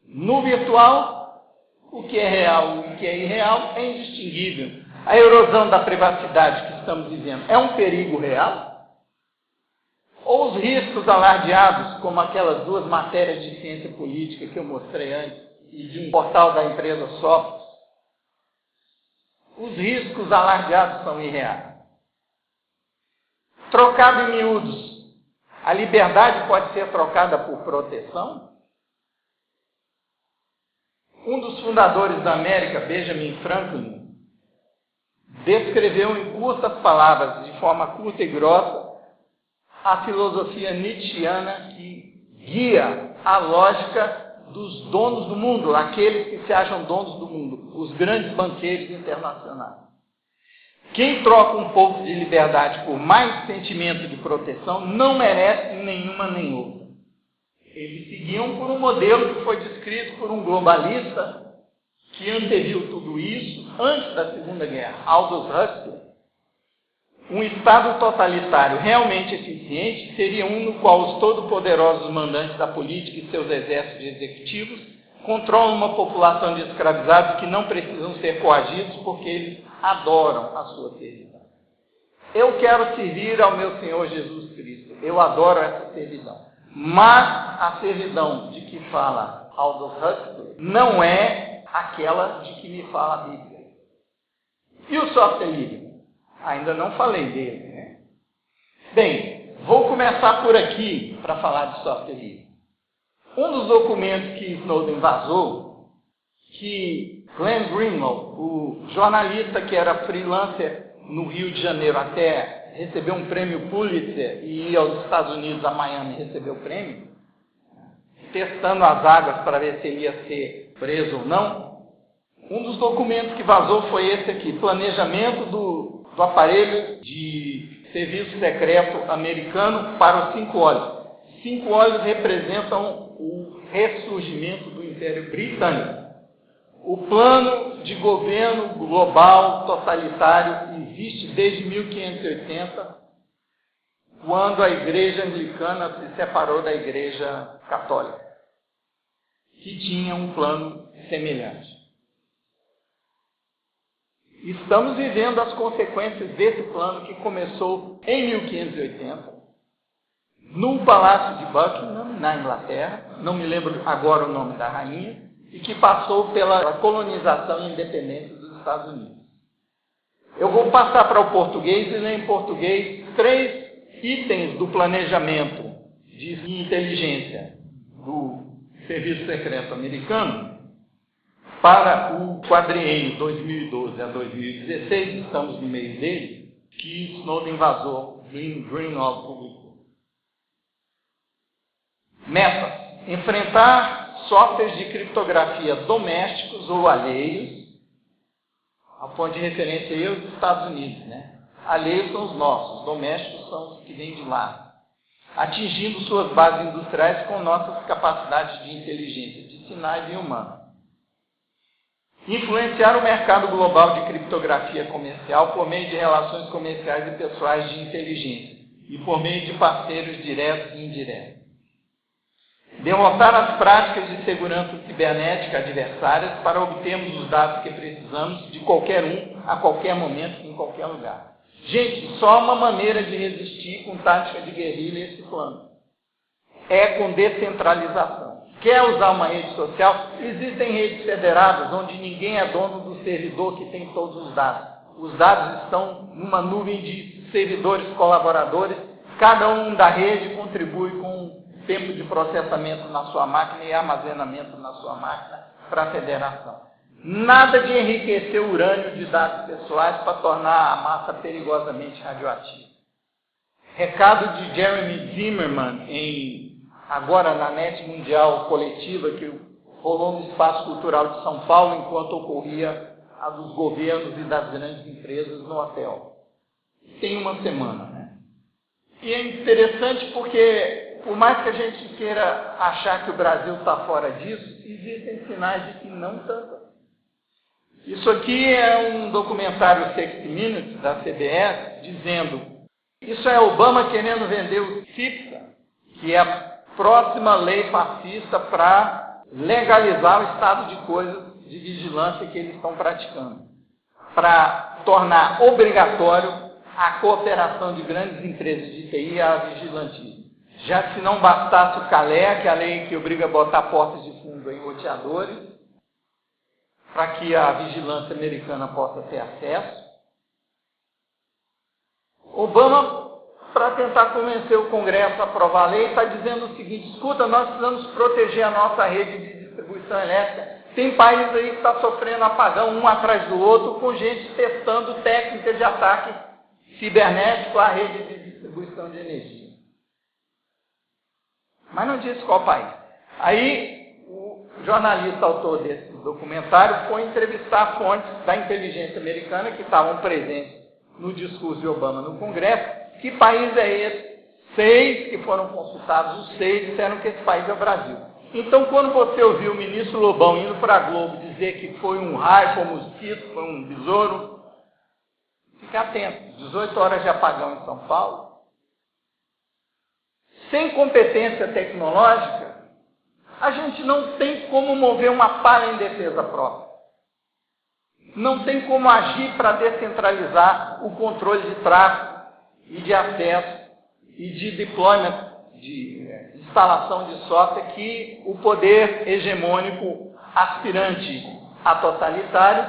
No virtual, o que é real e o que é irreal é indistinguível. A erosão da privacidade que estamos vivendo é um perigo real? Ou os riscos alardeados, como aquelas 2 matérias de ciência política que eu mostrei antes, e de um portal da empresa Sophos, os riscos alardeados são irreais. Trocado em miúdos, a liberdade pode ser trocada por proteção? Um dos fundadores da América, Benjamin Franklin, descreveu em curtas palavras, de forma curta e grossa, a filosofia nietzschiana que guia a lógica dos donos do mundo, aqueles que se acham donos do mundo, os grandes banqueiros internacionais. Quem troca um pouco de liberdade por mais sentimento de proteção não merece nenhuma nem outra. Eles seguiam por um modelo que foi descrito por um globalista que anteviu tudo isso antes da Segunda Guerra, Aldous Huxley. Um Estado totalitário realmente eficiente seria um no qual os todo-poderosos mandantes da política e seus exércitos executivos controlam uma população de escravizados que não precisam ser coagidos porque eles adoram a sua servidão. Eu quero servir ao meu Senhor Jesus Cristo. Eu adoro essa servidão. Mas a servidão de que fala Aldous Huxley não é aquela de que me fala a Bíblia. E o software livre? Ainda não falei dele, né? Bem, vou começar por aqui para falar de software livre. Um dos documentos que Snowden vazou, que Glenn Greenwald, o jornalista que era freelancer no Rio de Janeiro até receber um prêmio Pulitzer e ir aos Estados Unidos, a Miami, receber o prêmio, testando as águas para ver se ele ia ser preso ou não, um dos documentos que vazou foi esse aqui, planejamento do aparelho de serviço secreto americano para os 5 olhos. 5 olhos representam o ressurgimento do Império Britânico. O plano de governo global totalitário existe desde 1580, quando a Igreja Anglicana se separou da Igreja Católica, que tinha um plano semelhante. Estamos vivendo as consequências desse plano que começou em 1580, no Palácio de Buckingham, na Inglaterra, não me lembro agora o nome da rainha, e que passou pela colonização e independência dos Estados Unidos. Eu vou passar para o português e ler em português 3 itens do planejamento de inteligência do Serviço Secreto Americano para o quadriênio 2012 a 2016, estamos no meio dele, que Snowden vazou, Greenwald publicou. Metas: enfrentar softwares de criptografia domésticos ou alheios. A ponto de referência aí é os Estados Unidos, né? Alheios são os nossos, domésticos são os que vêm de lá. Atingindo suas bases industriais com nossas capacidades de inteligência, de sinais e humanos. Influenciar o mercado global de criptografia comercial por meio de relações comerciais e pessoais de inteligência e por meio de parceiros diretos e indiretos. Derrotar as práticas de segurança cibernética adversárias para obtermos os dados que precisamos de qualquer um, a qualquer momento, em qualquer lugar. Gente, só uma maneira de resistir com tática de guerrilha esse plano. É com descentralização. quer usar uma rede social, existem redes federadas onde ninguém é dono do servidor que tem todos os dados. Os dados estão numa nuvem de servidores colaboradores, cada um da rede contribui com tempo de processamento na sua máquina e armazenamento na sua máquina para a federação. Nada de enriquecer o urânio de dados pessoais para tornar a massa perigosamente radioativa. Recado de Jeremy Zimmerman, agora na NET Mundial Coletiva, que rolou no Espaço Cultural de São Paulo, enquanto ocorria a dos governos e das grandes empresas no hotel. Tem uma semana, né? E é interessante porque, por mais que a gente queira achar que o Brasil está fora disso, existem sinais de que não tanto. Isso aqui é um documentário 60 Minutes, da CBS, dizendo: isso é Obama querendo vender o CIPSA, que é a próxima lei fascista para legalizar o estado de coisas de vigilância que eles estão praticando, para tornar obrigatório a cooperação de grandes empresas de TI à vigilantismo. Já que se não bastasse o CALEA, que é a lei que obriga a botar portas de fundo em roteadores, para que a vigilância americana possa ter acesso. Obama, para tentar convencer o Congresso a aprovar a lei, está dizendo o seguinte: escuta, nós precisamos proteger a nossa rede de distribuição elétrica. Tem país aí que está sofrendo apagão um atrás do outro, com gente testando técnicas de ataque cibernético à rede de distribuição de energia. Mas não disse qual país. Aí, o jornalista autor desse documentário foi entrevistar fontes da inteligência americana que estavam presentes no discurso de Obama no Congresso. Que país é esse? 6 que foram consultados, os 6 disseram que esse país é o Brasil. Então, quando você ouviu o ministro Lobão indo para a Globo dizer que foi um raio, foi um mosquito, foi um besouro, fique atento. 18 horas de apagão em São Paulo. Sem competência tecnológica, a gente não tem como mover uma palha em defesa própria. Não tem como agir para descentralizar o controle de tráfego e de acesso e de deployment, de instalação de software que o poder hegemônico aspirante a totalitário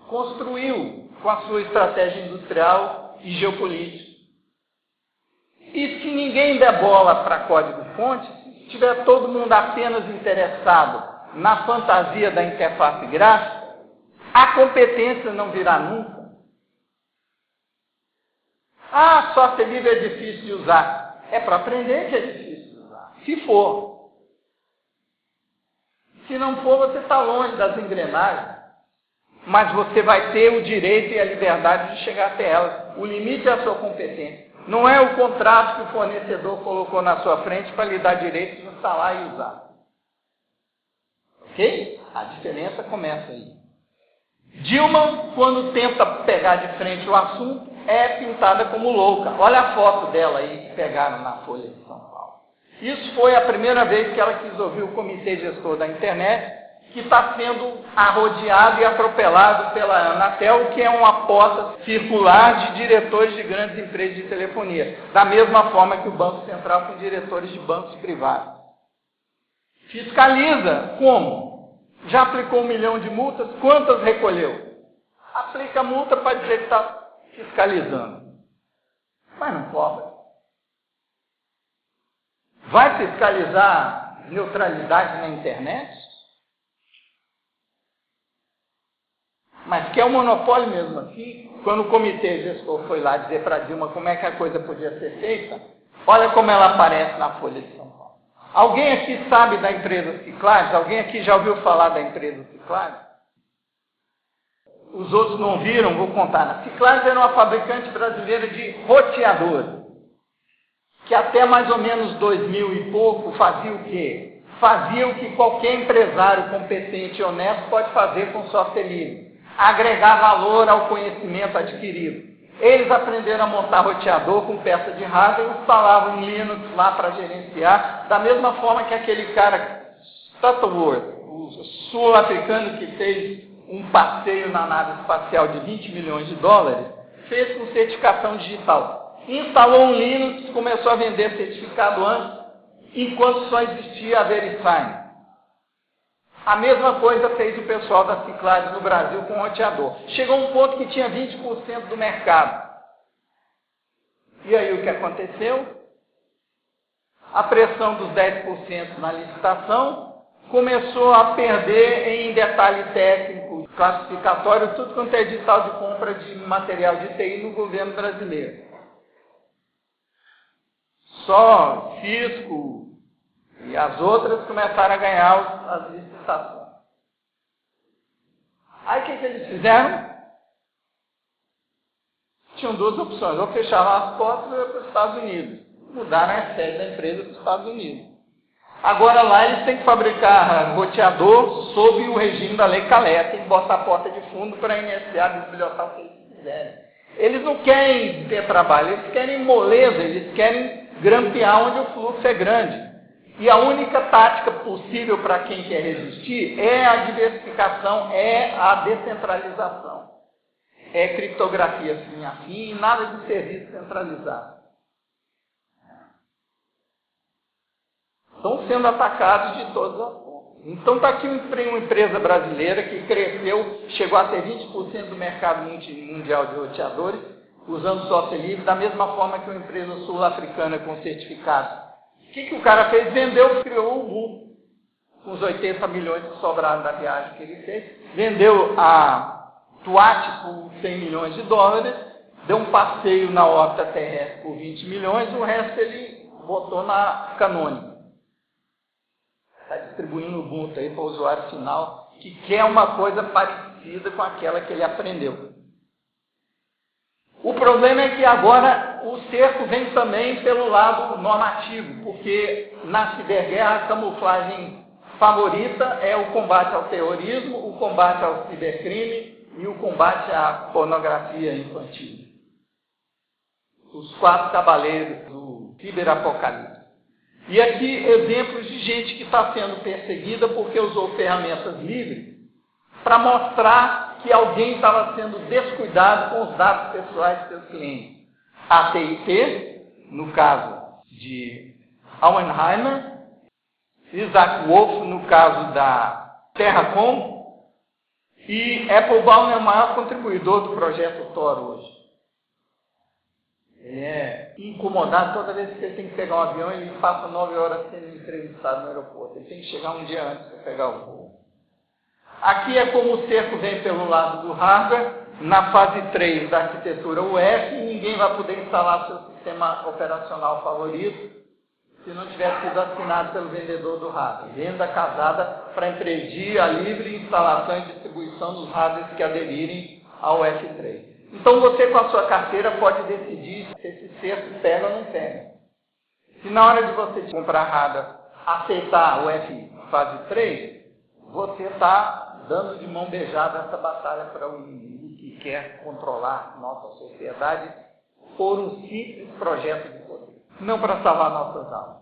construiu com a sua estratégia industrial e geopolítica. E se ninguém der bola para código-fonte, se tiver todo mundo apenas interessado na fantasia da interface gráfica, a competência não virá nunca. Ah, software livre é difícil de usar. É para aprender que é difícil de usar. Se for. Se não for, você está longe das engrenagens. Mas você vai ter o direito e a liberdade de chegar até elas. O limite é a sua competência. Não é o contrato que o fornecedor colocou na sua frente para lhe dar direito de instalar e usar. Ok? A diferença começa aí. Dilma, quando tenta pegar de frente o assunto, é pintada como louca. Olha a foto dela aí que pegaram na Folha de São Paulo. Isso foi a primeira vez que ela quis ouvir o comitê gestor da internet, que está sendo arrodeado e atropelado pela Anatel, que é uma porta circular de diretores de grandes empresas de telefonia, da mesma forma que o Banco Central tem diretores de bancos privados. Fiscaliza como? Já aplicou 1 milhão de multas? Quantas recolheu? Aplica multa para dizer que está fiscalizando. Mas não cobra. Vai fiscalizar neutralidade na internet? Mas quer o monopólio mesmo assim? Quando o comitê gestor foi lá dizer para Dilma como é que a coisa podia ser feita, olha como ela aparece na Folha de São Paulo. Alguém aqui sabe da empresa Ciclades? Alguém aqui já ouviu falar da empresa Ciclades? Os outros não viram, vou contar. A Ciclades era uma fabricante brasileira de roteadores, que até mais ou menos 2000 e pouco fazia o quê? Fazia o que qualquer empresário competente e honesto pode fazer com software livre. Agregar valor ao conhecimento adquirido. Eles aprenderam a montar roteador com peça de hardware e instalavam Linux lá para gerenciar, da mesma forma que aquele cara, Stutterworth, o sul-africano que fez um passeio na nave espacial de 20 milhões de dólares, fez com certificação digital. Instalou um Linux, começou a vender certificado antes, enquanto só existia a VeriSign. A mesma coisa fez o pessoal da Ciclades no Brasil com o roteador. Chegou um ponto que tinha 20% do mercado. E aí o que aconteceu? A pressão dos 10% na licitação começou a perder em detalhe técnico, classificatório, tudo quanto é edital de compra de material de TI no governo brasileiro. Só Cisco e as outras começaram a ganhar as licitações. Aí o que eles fizeram? Tinham duas opções, ou fechavam as portas ou iam para os Estados Unidos. Mudaram a sede da empresa para os Estados Unidos. Agora lá eles têm que fabricar roteador sob o regime da Lei Calé, tem que botar a porta de fundo para a NSA bisbilhotar o que eles quiserem. Eles não querem ter trabalho, eles querem moleza, eles querem grampear onde o fluxo é grande. E a única tática possível para quem quer resistir é a diversificação, é a descentralização. É criptografia fim a fim e nada de serviço centralizado. Estão sendo atacados de todas as formas. Então está aqui uma empresa brasileira que cresceu, chegou a ter 20% do mercado mundial de roteadores, usando software livre, da mesma forma que uma empresa sul-africana com certificado. O que o cara fez? Vendeu, criou o Ubuntu, com os 80 milhões que sobraram da viagem que ele fez. Vendeu a Tuat por 100 milhões de dólares, deu um passeio na órbita terrestre por 20 milhões, o resto ele botou na Canônica. Está distribuindo o Ubuntu aí para o usuário final, que quer uma coisa parecida com aquela que ele aprendeu. O problema é que agora o cerco vem também pelo lado normativo, porque na ciberguerra a camuflagem favorita é o combate ao terrorismo, o combate ao cibercrime e o combate à pornografia infantil. Os 4 cavaleiros do ciberapocalipse. E aqui exemplos de gente que está sendo perseguida porque usou ferramentas livres para mostrar que alguém estava sendo descuidado com os dados pessoais de seus clientes. A TIT, no caso de Auenheimer, Isaac Wolf, no caso da Terracom, e Applebaum é o maior contribuidor do projeto Tor hoje. Ele é incomodado toda vez que ele tem que pegar um avião, ele passa 9 horas sendo entrevistado no aeroporto. Ele tem que chegar um dia antes para pegar o voo. Aqui é como o cerco vem pelo lado do hardware, na fase 3 da arquitetura UF, e ninguém vai poder instalar seu sistema operacional favorito se não tiver sido assinado pelo vendedor do hardware. Venda casada para impedir a livre instalação e distribuição dos hardwares que aderirem ao F3. Então você com a sua carteira pode decidir se esse cerco pega ou não pega. Se na hora de você comprar hardware aceitar o F fase 3, você está dando de mão beijada essa batalha para o inimigo que quer controlar nossa sociedade por um simples projeto de poder, não para salvar nossas almas.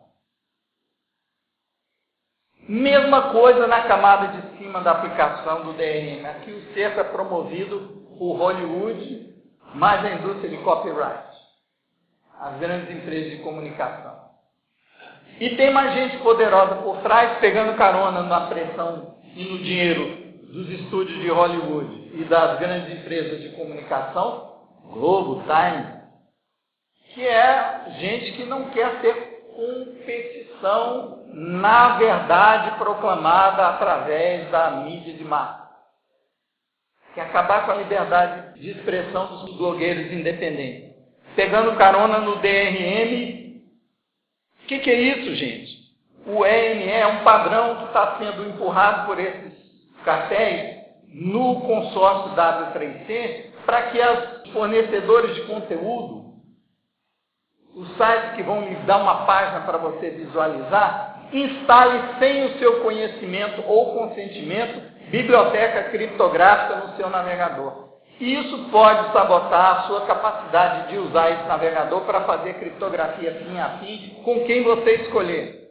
Mesma coisa na camada de cima da aplicação do DRM. Aqui o cerco é promovido por Hollywood, mais a indústria de copyright, as grandes empresas de comunicação. E tem mais gente poderosa por trás, pegando carona na pressão e no dinheiro dos estúdios de Hollywood e das grandes empresas de comunicação, Globo, Time, que é gente que não quer ter competição na verdade proclamada através da mídia de massa. Quer acabar com a liberdade de expressão dos blogueiros independentes. Pegando carona no DRM. O que é isso, gente? O EME é um padrão que está sendo empurrado por esses cartéis no consórcio W3C para que os fornecedores de conteúdo, os sites que vão lhe dar uma página para você visualizar, instalem sem o seu conhecimento ou consentimento biblioteca criptográfica no seu navegador. Isso pode sabotar a sua capacidade de usar esse navegador para fazer criptografia fim a fim com quem você escolher.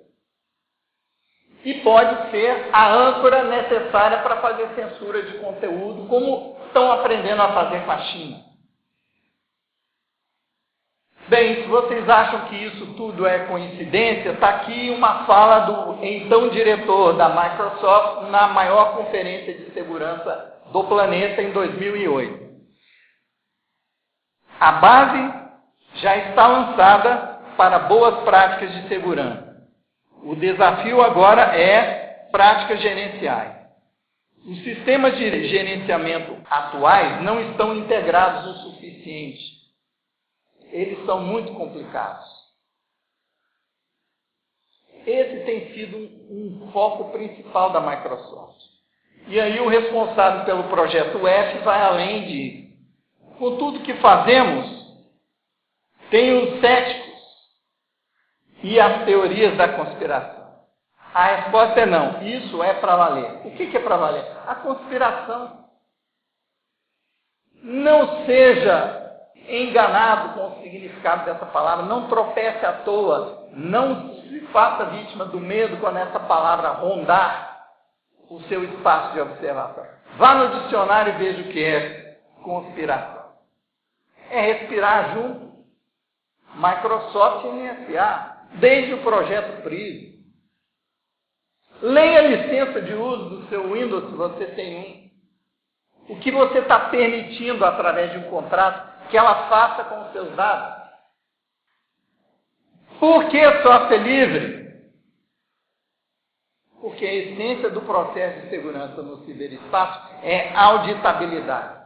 E pode ser a âncora necessária para fazer censura de conteúdo, como estão aprendendo a fazer com a China. Bem, se vocês acham que isso tudo é coincidência, está aqui uma fala do então diretor da Microsoft na maior conferência de segurança do planeta em 2008. A base já está lançada para boas práticas de segurança. O desafio agora é práticas gerenciais. Os sistemas de gerenciamento atuais não estão integrados o suficiente. Eles são muito complicados. Esse tem sido um foco principal da Microsoft. E aí o responsável pelo projeto F vai além disso. Com tudo que fazemos, tem os céticos e as teorias da conspiração. A resposta é não. Isso é para valer. O que é para valer? A conspiração. Não seja enganado com o significado dessa palavra, não tropece à toa, não se faça vítima do medo quando essa palavra rondar o seu espaço de observação. Vá no dicionário e veja o que é conspiração. É respirar junto. Microsoft e NSA, desde o projeto Prism. Leia a licença de uso do seu Windows, se você tem um. O que você está permitindo através de um contrato que ela faça com os seus dados. Por que software livre? Porque a essência do processo de segurança no ciberespaço é auditabilidade.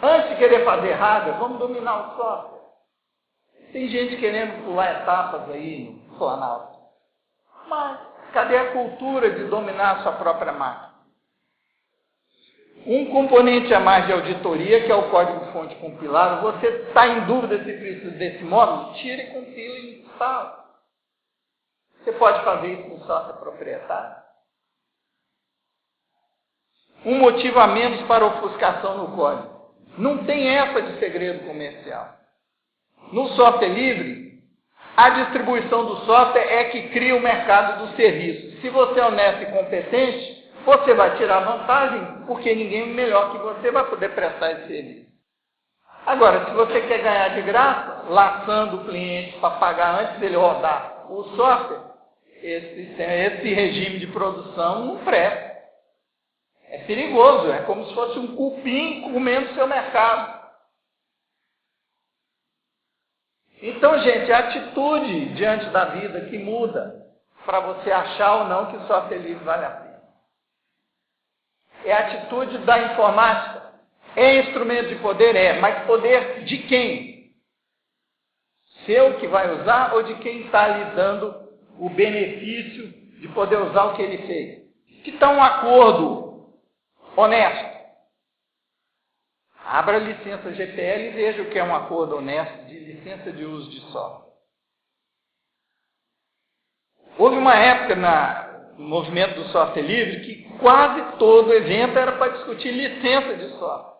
Antes de querer fazer hardware, vamos dominar o software. Tem gente querendo pular etapas aí no Planalto. Mas cadê a cultura de dominar a sua própria máquina? Um componente a mais de auditoria, que é o código-fonte compilado, você está em dúvida se precisa desse módulo? Tire, compila e instala. Você pode fazer isso com software proprietário. Um motivo a menos para ofuscação no código. Não tem essa de segredo comercial. No software livre, a distribuição do software é que cria o mercado do serviço. Se você é honesto e competente, você vai tirar vantagem, porque ninguém melhor que você vai poder prestar esse serviço. Agora, se você quer ganhar de graça, laçando o cliente para pagar antes dele rodar o software, esse regime de produção não presta. É perigoso, é como se fosse um cupim comendo seu mercado. Então, gente, a atitude diante da vida que muda para você achar ou não que o software livre vale a pena. É a atitude da informática. É instrumento de poder? É. Mas poder de quem? Seu que vai usar ou de quem está lhe dando o benefício de poder usar o que ele fez? Que está um acordo honesto. Abra a licença GPL e veja o que é um acordo honesto de licença de uso de software. Houve uma época no movimento do software livre que quase todo evento era para discutir licença de software.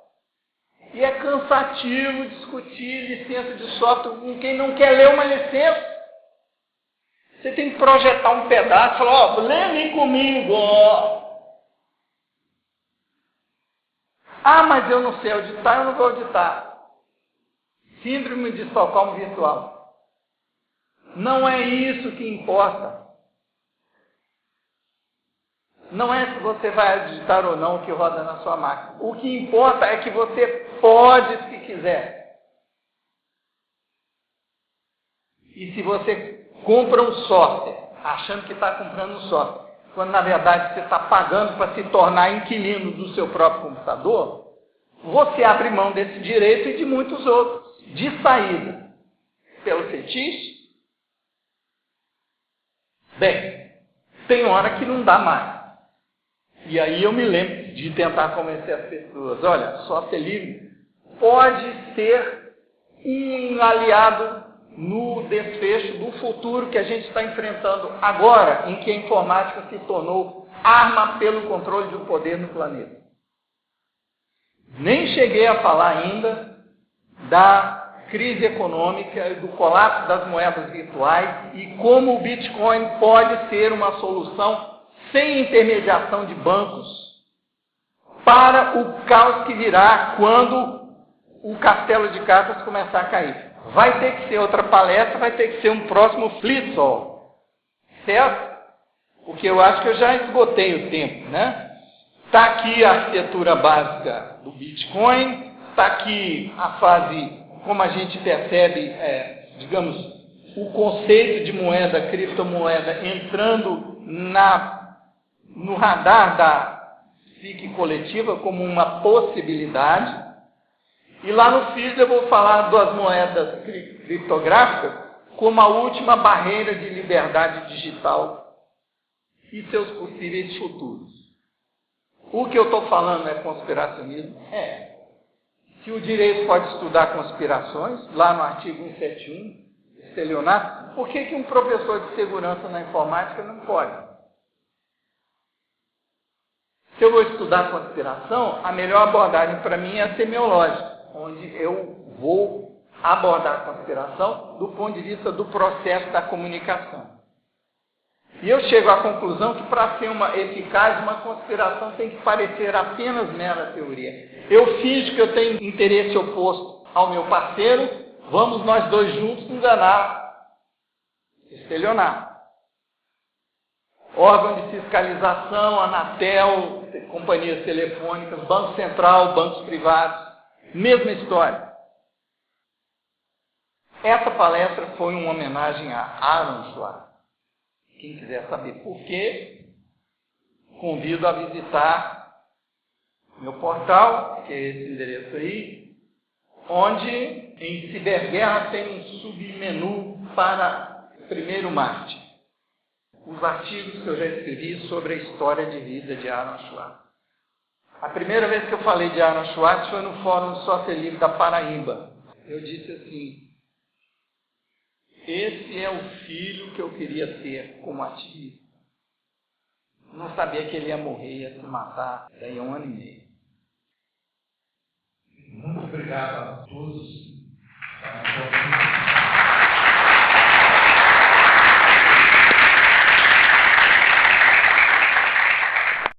E é cansativo discutir licença de software com quem não quer ler uma licença. Você tem que projetar um pedaço e falar, lê ali comigo. Ah, mas eu não sei auditar, eu não vou auditar. Síndrome de Estocolmo virtual. Não é isso que importa. Não é se você vai auditar ou não o que roda na sua máquina. O que importa é que você pode, se quiser. E se você compra um software, achando que está comprando um software, quando na verdade você está pagando para se tornar inquilino do seu próprio computador, você abre mão desse direito e de muitos outros. De saída, pelo fetiche? Bem, tem hora que não dá mais. E aí eu me lembro de tentar convencer as pessoas, olha, software livre pode ser um aliado no desfecho do futuro que a gente está enfrentando agora, em que a informática se tornou arma pelo controle do poder no planeta. Nem cheguei a falar ainda da crise econômica e do colapso das moedas virtuais e como o Bitcoin pode ser uma solução sem intermediação de bancos para o caos que virá quando o castelo de cartas começar a cair. vai ter que ser outra palestra, vai ter que ser um próximo Flitzol, certo? Porque eu acho que eu já esgotei o tempo, né? Está aqui a arquitetura básica do Bitcoin, está aqui a fase, como a gente percebe, digamos, o conceito de moeda, criptomoeda, entrando no radar da psique coletiva como uma possibilidade. E lá no FIS eu vou falar das moedas criptográficas como a última barreira de liberdade digital e seus possíveis futuros. O que eu estou falando é conspiracionismo? Se o direito pode estudar conspirações, lá no artigo 171, estelionato, por que um professor de segurança na informática não pode? Se eu vou estudar conspiração, a melhor abordagem para mim é a semiológica, onde eu vou abordar a conspiração do ponto de vista do processo da comunicação. E eu chego à conclusão que para ser eficaz, uma conspiração tem que parecer apenas mera teoria. Eu finjo que eu tenho interesse oposto ao meu parceiro, vamos nós dois juntos enganar, estelionar. Órgão de fiscalização, Anatel, companhias telefônicas, Banco Central, bancos privados, mesma história. Essa palestra foi uma homenagem a Aaron Swartz. Quem quiser saber por quê, convido a visitar meu portal, que é esse endereço aí, onde em Ciberguerra tem um submenu para primeiro Marte. Os artigos que eu já escrevi sobre a história de vida de Aaron Swartz. A primeira vez que eu falei de Aaron Swartz foi no Fórum Sócio Livre da Paraíba. Eu disse assim: esse é o filho que eu queria ter como ativista. Não sabia que ele ia morrer, ia se matar daí a 1 ano e meio.
Muito obrigado a todos.